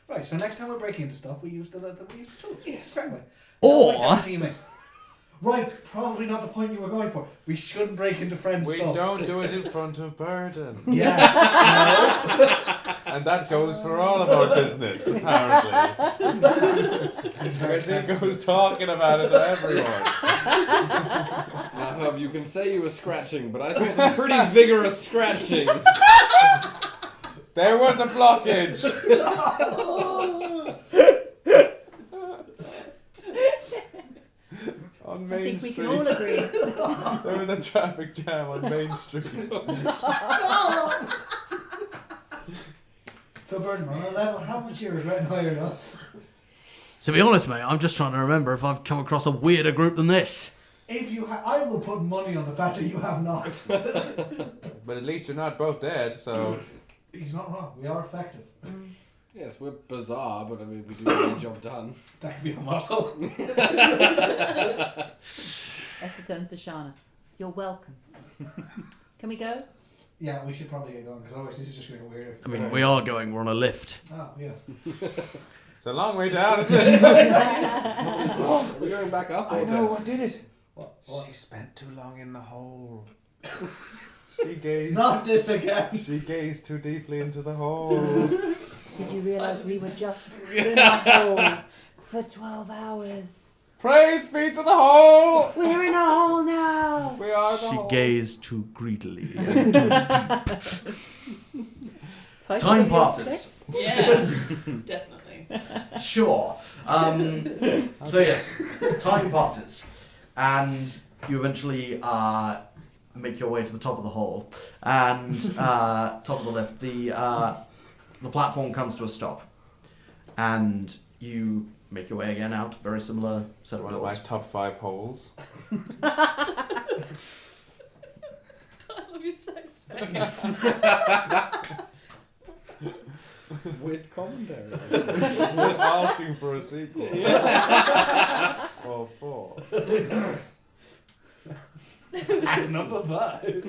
Right, so next time we're breaking into stuff, we use the tools. Yes. Correct way. Or Right, probably not the point you were going for. We shouldn't break into friends' We stuff. don't do it in front of Burden. Yes. And that goes for all of our business, apparently. Because he goes talking about it to everyone. Now, Herb, you can say you were scratching, but I saw some pretty vigorous scratching. There was a blockage. On I Main think we Street. can all agree. There was a traffic jam on Main Street. So, Burden, on a level, how much you regret hiring us? to be honest, mate, I'm just trying to remember if I've come across a weirder group than this. If you I will put money on the fact that you have not. But at least you're not both dead, so... He's not wrong. We are effective. Yes, we're bizarre, but I mean, we do get the job done. That could be a motto. Esther turns to Shana. You're welcome. Can we go? Yeah, we should probably get going, because otherwise this is just going to get weirder. I mean, we are going, we're on a lift. Oh, yeah. It's a long way down, isn't it? Are we going back up? I know what did it. What? She spent too long in the hole. She gazed. Not this again. She gazed too deeply into the hole. Did you realise we were just in a hole for 12 hours? Praise be to the hole. We're in a hole now! We are the She hole. gazed too greedily and too Time Time passes. Yeah, definitely. Sure. So yes, time passes, and you eventually make your way to the top of the hole, and top of the lift. The platform comes to a stop, and you make your way again out. Very similar set of One of my doors. top 5 holes. I love your sex tape. With commentary. Just asking for a sequel. Or 4. Act number 5.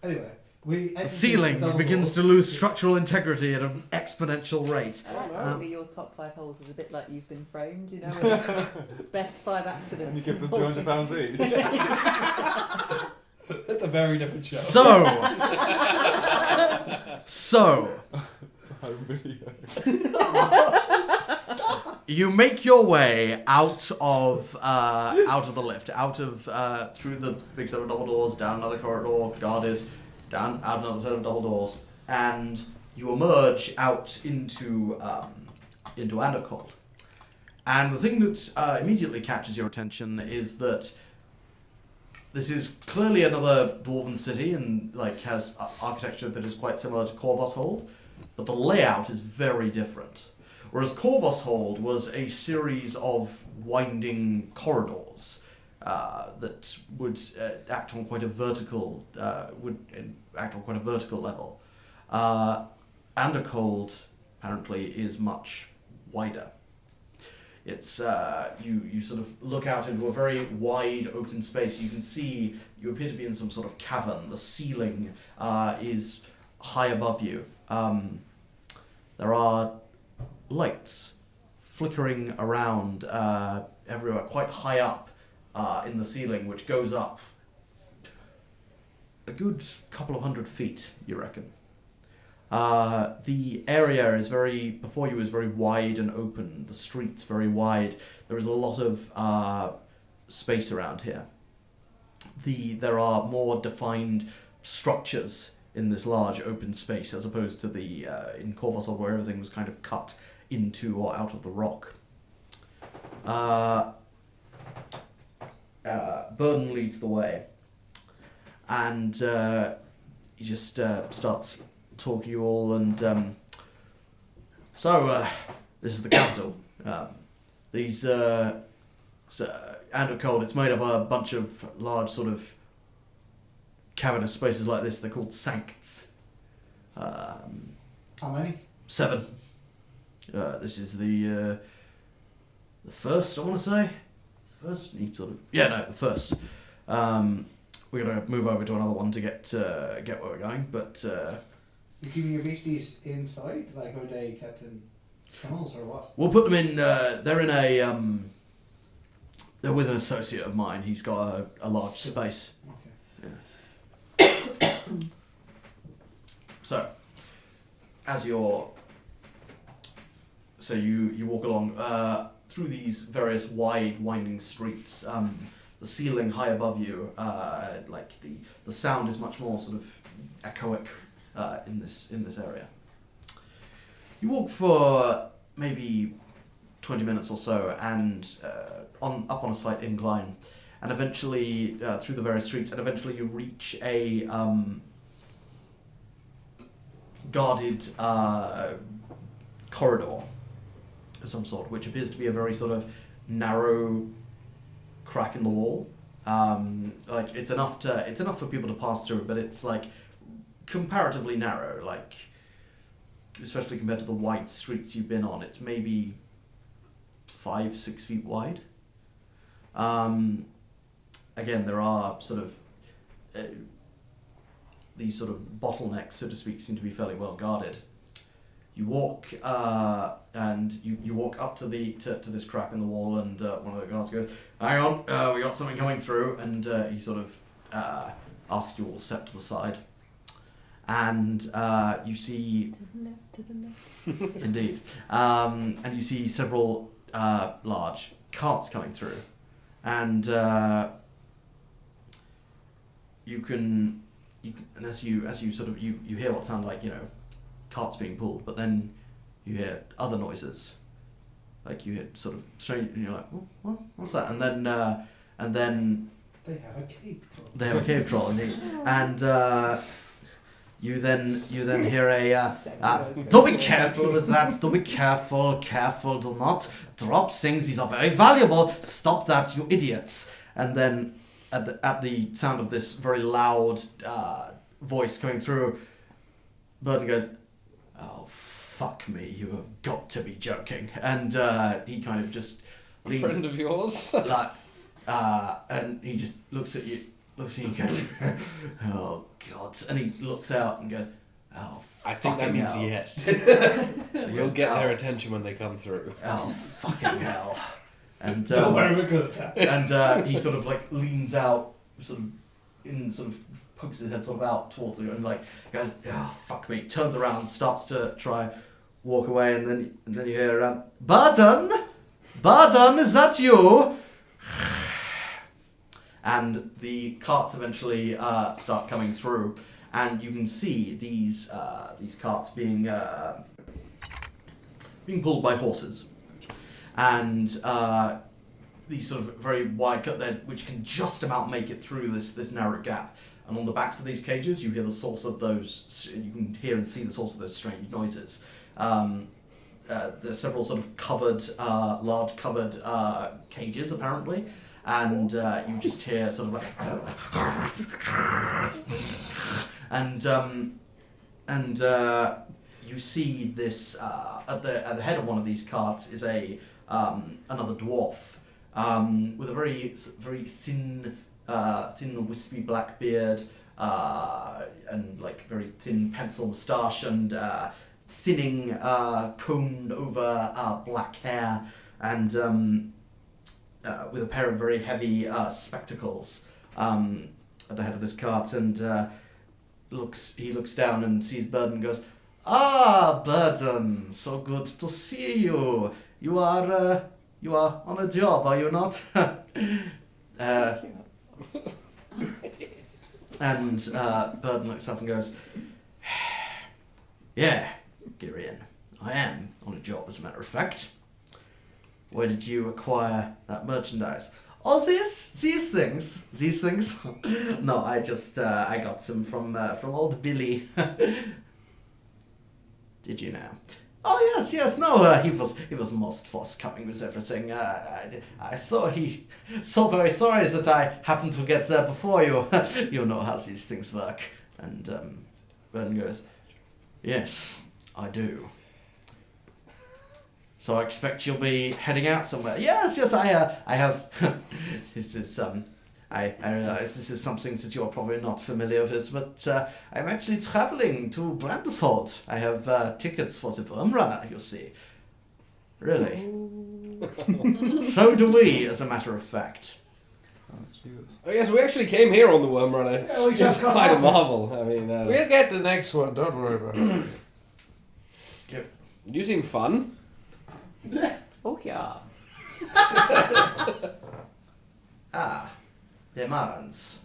Anyway, The ceiling begins to lose structural integrity at an exponential rate. I like to think that your top 5 holes is a bit like You've Been Framed, you know, with best 5 accidents. And you give them £200 each. That's a very different show. So, Home video. you make your way out of the lift, through the big set of double doors, down another corridor, guarded, down out another set of double doors, and you emerge out into Andercold. And the thing that immediately catches your attention is that this is clearly another dwarven city and has architecture that is quite similar to Corvus Hold, but the layout is very different. Whereas Corvus Hold was a series of winding corridors that would act on quite a vertical level. Undercold apparently is much wider. It's you sort of look out into a very wide open space. You can see you appear to be in some sort of cavern. The ceiling is high above you. There are lights flickering around everywhere, quite high up in the ceiling, which goes up a good couple of 100 feet, you reckon. The area before you is very wide and open. The street's very wide. There is a lot of space around here. There are more defined structures in this large open space as opposed to in Corvusol, where everything was kind of cut into or out of the rock. Burden leads the way, and he just starts talking to you all, and so this is the capital. These Undercold, it's made of a bunch of large sort of cavernous spaces like this. They're called sancts. How many? 7. This is the first, I want to say. The first? The first. We're going to move over to another one to get where we're going, but... You're keeping your beasties inside? Like, are they kept in tunnels or what? We'll put them in... they're in a... they're with an associate of mine. He's got a large space. Okay. Yeah. So, as you're... So you walk along through these various wide, winding streets. The ceiling high above you, like the sound is much more sort of echoic in this area. You walk for maybe 20 minutes or so, and up on a slight incline, and eventually through the various streets, and eventually you reach a guarded corridor of some sort, which appears to be a very sort of narrow crack in the wall. Like it's enough for people to pass through, but it's like comparatively narrow, like especially compared to the wide streets you've been on. It's maybe 5-6 feet wide. Again, there are sort of these sort of bottlenecks, so to speak, seem to be fairly well guarded. You walk and you walk up to this crack in the wall, and one of the guards goes, "Hang on, we got something coming through," and he sort of asks you all to step to the side, and you see To the left. indeed, and you see several large carts coming through, and and as you sort of you hear what sound like carts being pulled, but then you hear other noises, like you hear sort of strange, and you're like, what's that? And then they have a cave troll. They have a cave troll indeed, and you then hear "Do be careful with that. Do be careful. Careful. Do not drop things. These are very valuable. Stop that, you idiots!" And then at the sound of this very loud voice coming through, Burden goes, "Oh, fuck me, you have got to be joking." And he kind of just leans... A friend of yours? And he just looks at you and goes, "Oh, God." And he looks out and goes, "Oh, I think that means hell." yes. And he You'll goes, get their "Oh, attention when they come through. oh, fucking hell." And Don't worry, we're good at that. and he sort of like leans out, sort of pokes his head sort of out towards the and like goes, "Oh, fuck me," turns around, starts to try walk away, and then you hear, "Barton, is that you?" And the carts eventually start coming through, and you can see these carts being pulled by horses, and these sort of very wide cut there, which can just about make it through this narrow gap. And on the backs of these cages, you hear the source of those. You can hear and see the source of those strange noises. There's several sort of large covered cages apparently, and you just hear sort of like, and you see this at the head of one of these carts is another dwarf with a very thin wispy black beard and like very thin pencil moustache and thinning combed over black hair and with a pair of very heavy spectacles at the head of this cart and he looks down and sees Burden and goes, "Ah, Burden, so good to see you. You are on a job, are you not?" And Burden looks up and goes, "Yeah, Girion, I am on a job, as a matter of fact. Where did you acquire that merchandise?" "Oh, these things. No, I got some from old Billy." "Did you now?" "Oh yes. No, he was most forthcoming with everything. I saw he so very sorry that I happened to get there before you. You know how these things work." And Ben goes, "Yes, I do. So I expect you'll be heading out somewhere." Yes, I have. This is I realize this is something that you're probably not familiar with, but I'm actually traveling to Brandishold. I have tickets for the Wormrunner, you see. Really? So do we, as a matter of fact. Oh, Jesus. Oh, yes, we actually came here on the Wormrunner. It's Yeah, we just got quite a off it. marvel. I mean, We'll get the next one, don't worry about it. you seem fun. Oh yeah. Ah, Damerus.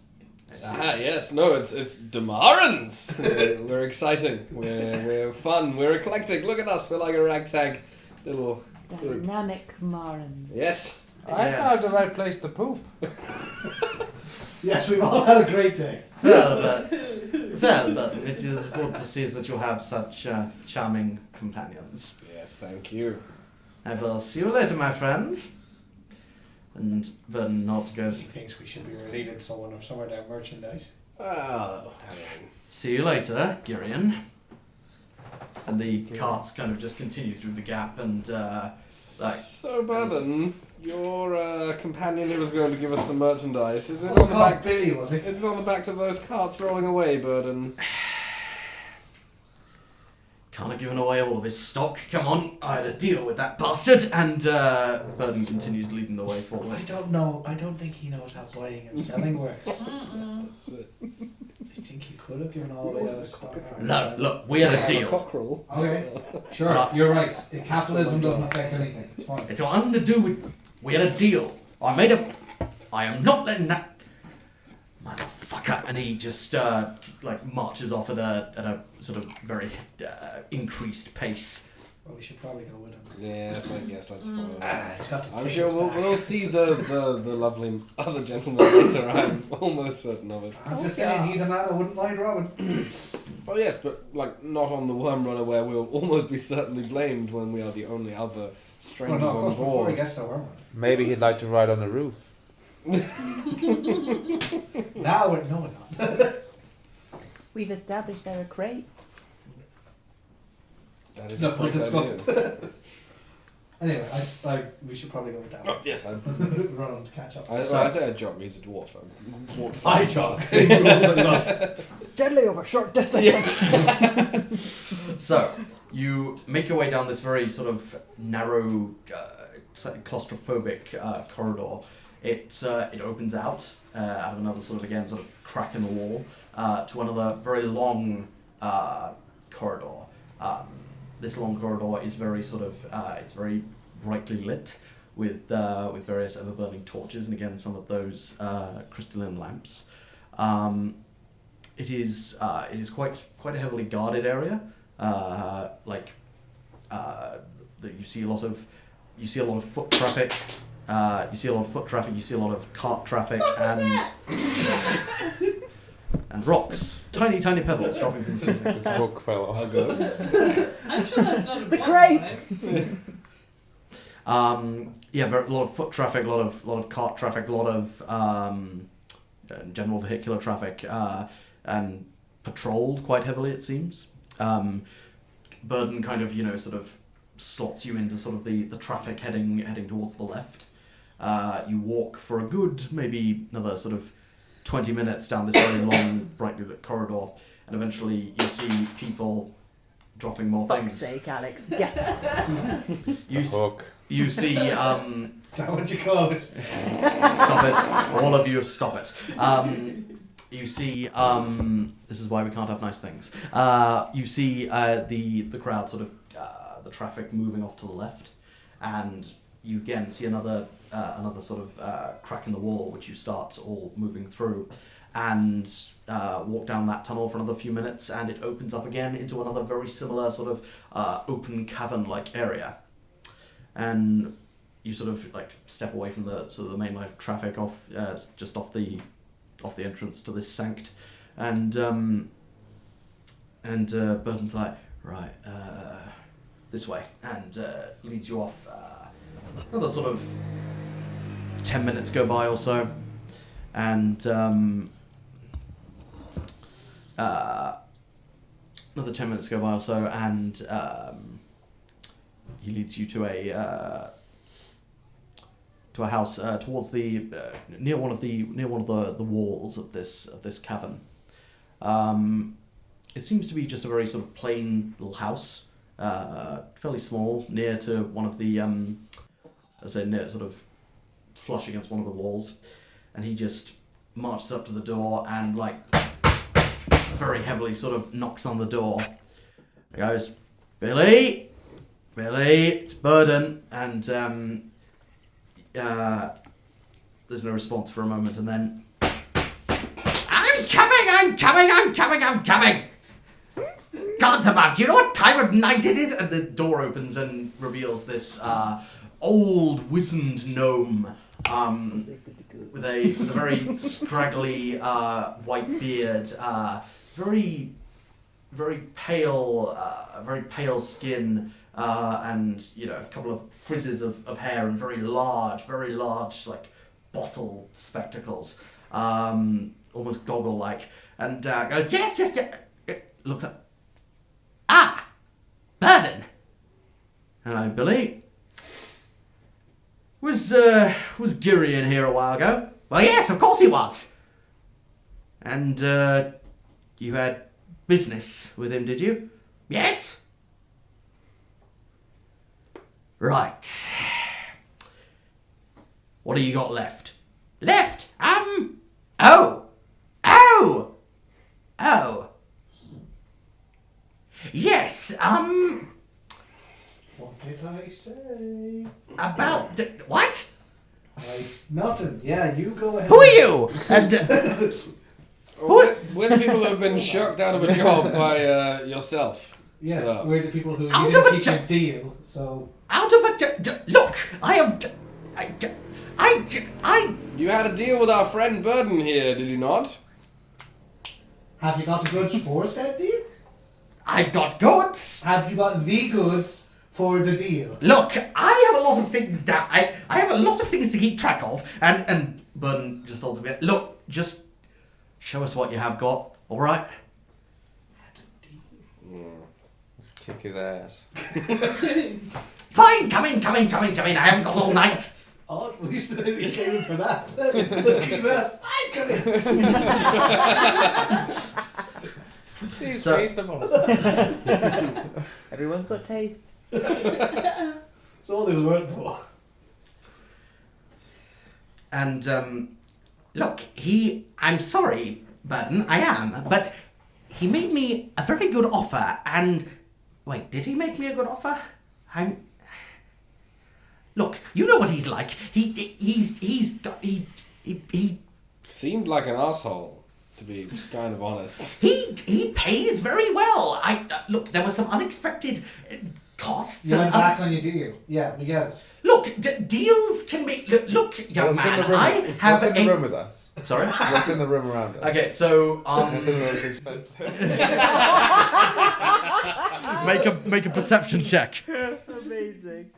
Yes, no, it's Damerus. We're exciting. We're fun. We're eclectic. Look at us. We're like a ragtag little group. Dynamic Marin. Yes. I found the right place to poop. Yes, we've all had a great day. Well, but it is good to see that you have such charming companions. Yes, thank you. I will see you later, my friend. And Vernon nods and goes, He thinks we should be relieving someone of some of their merchandise. Oh, I mean, "See you later, Girion." And the carts kind of just continue through the gap and so Burden, your companion who was going to give us some merchandise, is it What's on the back? Billy, was it? Is it on the backs of those carts rolling away, Burden? "Can't have given away all of his stock. Come on, I had a deal with that bastard." And Burden continues leading the way forward. I don't know. I don't think he knows how buying and selling works. That's it. I think he could have given all away out of stock. No, look, we had a deal. Cockerel. Okay, sure, you're right. Capitalism doesn't affect anything. It's fine. It's nothing to do with. We had a deal. I am not letting that motherfucker. And he just marches off at a sort of very increased pace. Well, we should probably go with him. Yes, I guess that's fine. He's got to I'm take sure us back. we'll see the lovely other gentleman later. I'm almost certain of it. I'm just saying, he's a man I wouldn't mind robbing. Oh yes, but like not on the Wormrunner where we'll almost be certainly blamed when we are the only other Well, strangers no, of course, on before he board. gets to Wormrunner. Maybe he'd like to ride on the roof. Now we're not. We've established there are crates. That is No, a we'll great discuss idea. it. Anyway, we should probably go with that. Oh, yes, I Run on to catch up. say a jog. He's a dwarf. I walked I past. Deadly over short distances. So you make your way down this very sort of narrow, slightly claustrophobic corridor. It opens out of another sort of again sort of crack in the wall to another very long corridor. This long corridor is very sort of it's very brightly lit with various ever burning torches and again some of those crystalline lamps. It is quite a heavily guarded area. That you see a lot of foot traffic. You see a lot of cart traffic and rocks. Tiny pebbles dropping from the ceiling. His hook fell off. I'm sure that's not a The problem, crate! right? Yeah, a lot of foot traffic, a lot of cart traffic, a lot of general vehicular traffic, and patrolled quite heavily, it seems. Burden kind of, sort of slots you into sort of the traffic heading towards the left. You walk for a good, maybe another sort of 20 minutes down this very long, brightly lit corridor, and eventually you see people dropping more Fuck's things. sake, Alex, get it. Hook. You see, Is that what you call it? stop it, all of you stop it. You see, this is why we can't have nice things. You see the crowd sort of, the traffic moving off to the left, and you again see another sort of crack in the wall, which you start all moving through, and walk down that tunnel for another few minutes, and it opens up again into another very similar sort of open cavern-like area, and you sort of like step away from the sort of the main line of traffic off just off the entrance to this sanct, and Burton's like, right, this way, and leads you off. Another sort of 10 minutes go by or so, and another 10 minutes go by or so, and he leads you to a house towards the near one of the walls of this cavern. It seems to be just a very sort of plain little house, fairly small, near to one of the near sort of flush against one of the walls, and he just marches up to the door and like very heavily sort of knocks on the door. He goes, Billy, it's Burden, and there's no response for a moment, and then I'm coming. Gods above, do you know what time of night it is? And the door opens and reveals this old wizened gnome with a very scraggly white beard, very pale skin, and a couple of frizzes of hair, and very large like bottle spectacles, almost goggle like, and goes, yes, looks up. Ah, Burden. Hello, Billy. Was Giri in here a while ago? Well, yes, of course he was. And you had business with him, did you? Yes. Right. What do you got left? Left? Oh. Yes, What did I say? about... what? Nothing. Yeah, you go ahead. Who are you? And... We're people who have been shucked out of a job by yourself. Yes, So- we're the people who Out you of a didn't keep jo- your deal, so... Out of a... look, I have... I... You had a deal with our friend Burden here, did you not? Have you got the goods for said deal? I've got goods. Have you got the goods for the deal? Look, I have a lot of things down. I have a lot of things to keep track of, and Burden just holds a bit. Look, just show us what you have got, all right? Kick his ass. Fine, come in. I haven't got all night. Oh, we said you came in for that. Let's kick his ass. I'm coming. Seems So- reasonable. Everyone's got tastes. That's all they was working for. And look, I'm sorry, Burden, I am, but he made me a very good offer. And wait, did he make me a good offer? Look, you know what he's like. He Seemed like an asshole, to be kind of honest. He pays very well. Look, there were some unexpected costs. You and went back on your deal. Yeah, we get it. Look, deals can be. Look, young What's in man, the room? I have What's in the room with us? Sorry. What's in the room around us? Okay, so Nothing was expensive. make a perception check. Amazing.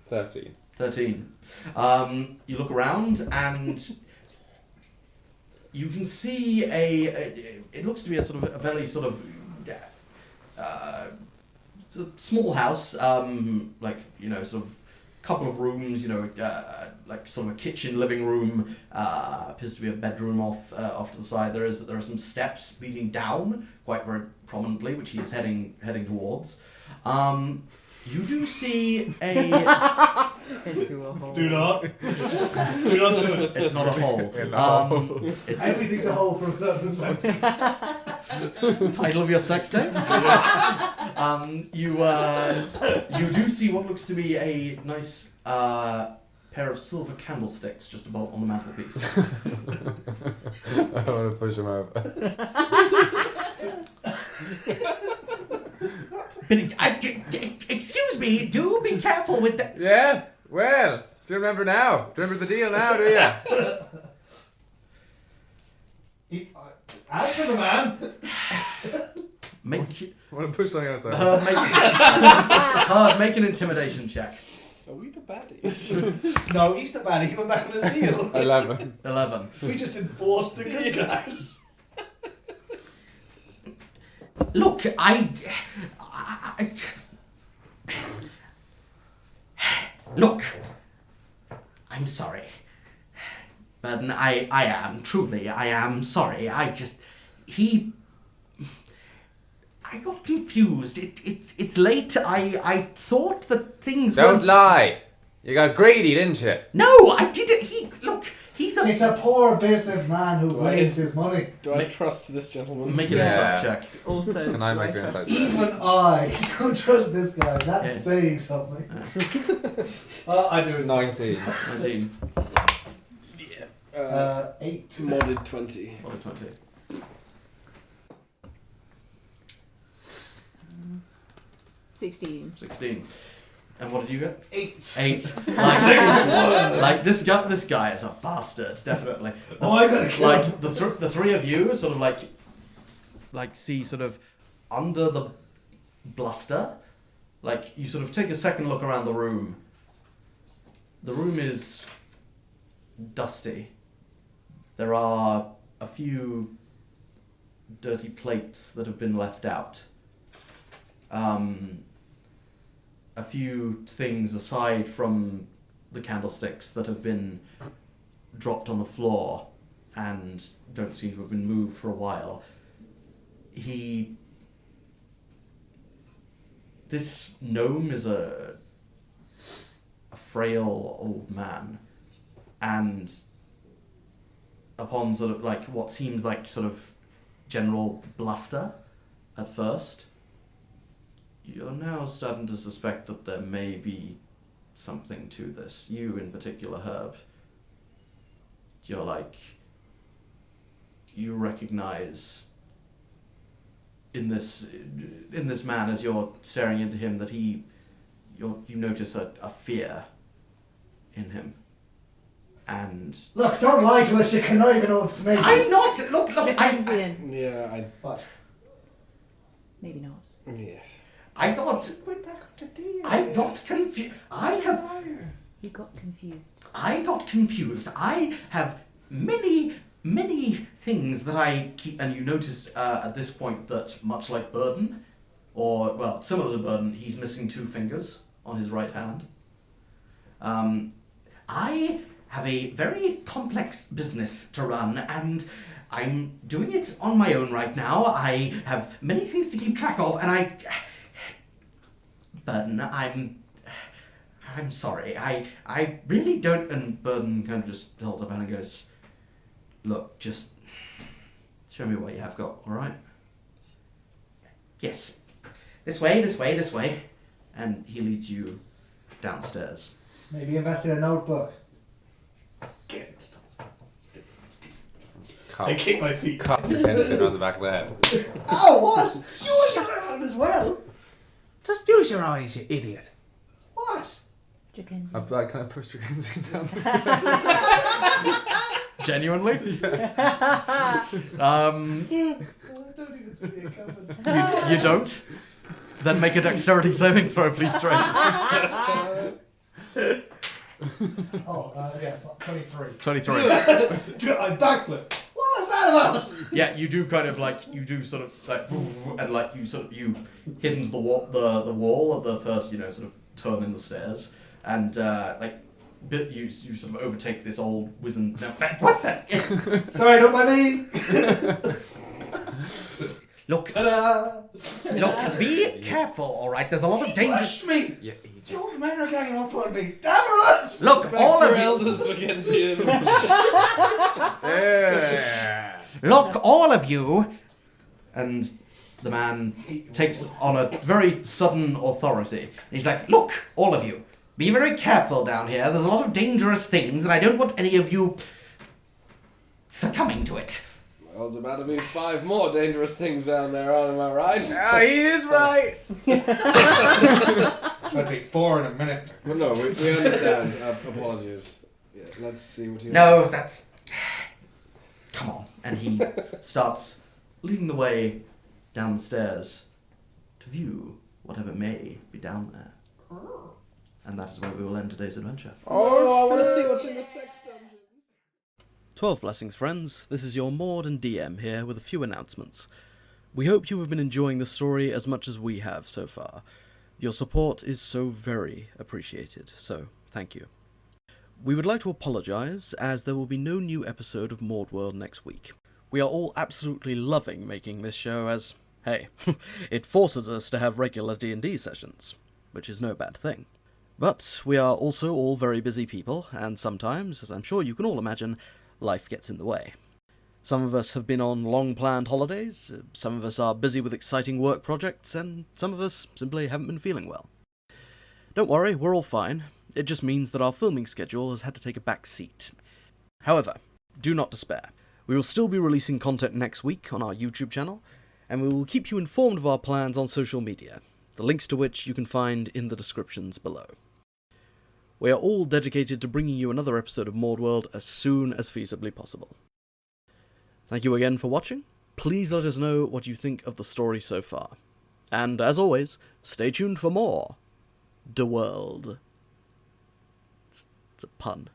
13. 13. You look around and you can see it looks to be a sort of a very sort of it's a small house, like, sort of couple of rooms, like sort of a kitchen, living room, appears to be a bedroom off to the side. There are some steps leading down quite very prominently, which he is heading towards. You do see a... Into a hole. Do not do it. It's not a hole. Everything's a hole from a certain perspective. Title of your sex tape? You do see what looks to be a nice pair of silver candlesticks just above on the mantelpiece. I want to push him over. But excuse me, do be careful with that. Yeah? Well, do you remember now? Do you remember the deal now, do you? Answer the man. I want to push something else out. Make an intimidation check. Are we the baddies? No, he's the baddie. He went back on his deal. 11. 11. We just enforced the good guys. Look, look, I'm sorry. Burden, I am sorry. I got confused. It's late. I thought that things Don't lie. You got greedy, didn't you? No, I didn't. He's a... It's a poor businessman who wastes his money. Do I trust this gentleman? Make an insight check. Also, Can I make an insight check? Even I don't trust this guy. That's saying something. I do. 19. 19. 8. Modded 20. Modded 20. 16. 16. And what did you get? 8. 8. Like this guy is a bastard, definitely. Oh, I'm gonna kill him. Like the three of you sort of like see sort of under the bluster. Like you sort of take a second look around the room. The room is dusty. There are a few dirty plates that have been left out. A few things aside from the candlesticks that have been dropped on the floor and don't seem to have been moved for a while. This gnome is a frail old man, and upon sort of like what seems like sort of general bluster at first, you're now starting to suspect that there may be something to this. You in particular, Herb. You recognize in this man as you're staring into him that you notice a fear in him. And Look, don't lie to us, you conniving old snake. I'm not. Look. Dickensian. Yeah, What? Maybe not. Yes. I got confused. He got confused. I got confused. I have many things that I keep, and you notice at this point that much like Burden, or well, similar to Burden, he's missing 2 fingers on his right hand. I have a very complex business to run, and I'm doing it on my own right now. I have many things to keep track of, and Burden, I'm sorry. I really don't. And Burden kind of just holds up hand and goes, "Look, just show me what you have got, all right?" "Yes. This way. And he leads you downstairs. Maybe invest in a notebook. Get stuff. I kick my feet. Cop your pencil on the back of the head. Oh, what? You got it as well. Just use your eyes, you idiot. What? Dickensian. I kind of pushed your hands down the stairs. Genuinely? I don't even see it coming. You don't? Then make a dexterity saving throw, please, Drake. Yeah, 23. 23. I backflip. What was that about? Yeah, you do kind of like, you do sort of like, and like you sort of, you hit into the wall of the first, sort of turn in the stairs, and like, you sort of overtake this old wizened. No, what the? Sorry, don't mind me. Look, Ta-da! look, be careful, alright? There's a lot of He danger. pushed me. Yeah, The old men are ganging up on me. Damerus! Look, all of you. elders were getting to you. Yeah. Look, all of you. And the man takes on a very sudden authority. And he's like, look, all of you. Be very careful down here. There's a lot of dangerous things, and I don't want any of you succumbing to it. Well, there's about to be 5 more dangerous things down there, am I right? Ah, he is right. It's going to be 4 in a minute. Well, no, we understand. Apologies. Yeah, let's see what you... No, that's... Come on. And he starts leading the way down the stairs to view whatever may be down there. And that is where we will end today's adventure. Oh, I want to see what's in the sex dungeon. 12 blessings, friends. This is your Maude and DM here with a few announcements. We hope you have been enjoying the story as much as we have so far. Your support is so very appreciated, so thank you. We would like to apologise, as there will be no new episode of MaudeWorld next week. We are all absolutely loving making this show as, hey, it forces us to have regular D&D sessions, which is no bad thing. But we are also all very busy people, and sometimes, as I'm sure you can all imagine, life gets in the way. Some of us have been on long-planned holidays, some of us are busy with exciting work projects, and some of us simply haven't been feeling well. Don't worry, we're all fine. It just means that our filming schedule has had to take a back seat. However, do not despair. We will still be releasing content next week on our YouTube channel, and we will keep you informed of our plans on social media, the links to which you can find in the descriptions below. We are all dedicated to bringing you another episode of MaudeWorld as soon as feasibly possible. Thank you again for watching. Please let us know what you think of the story so far. And as always, stay tuned for more. The World. It's a pun.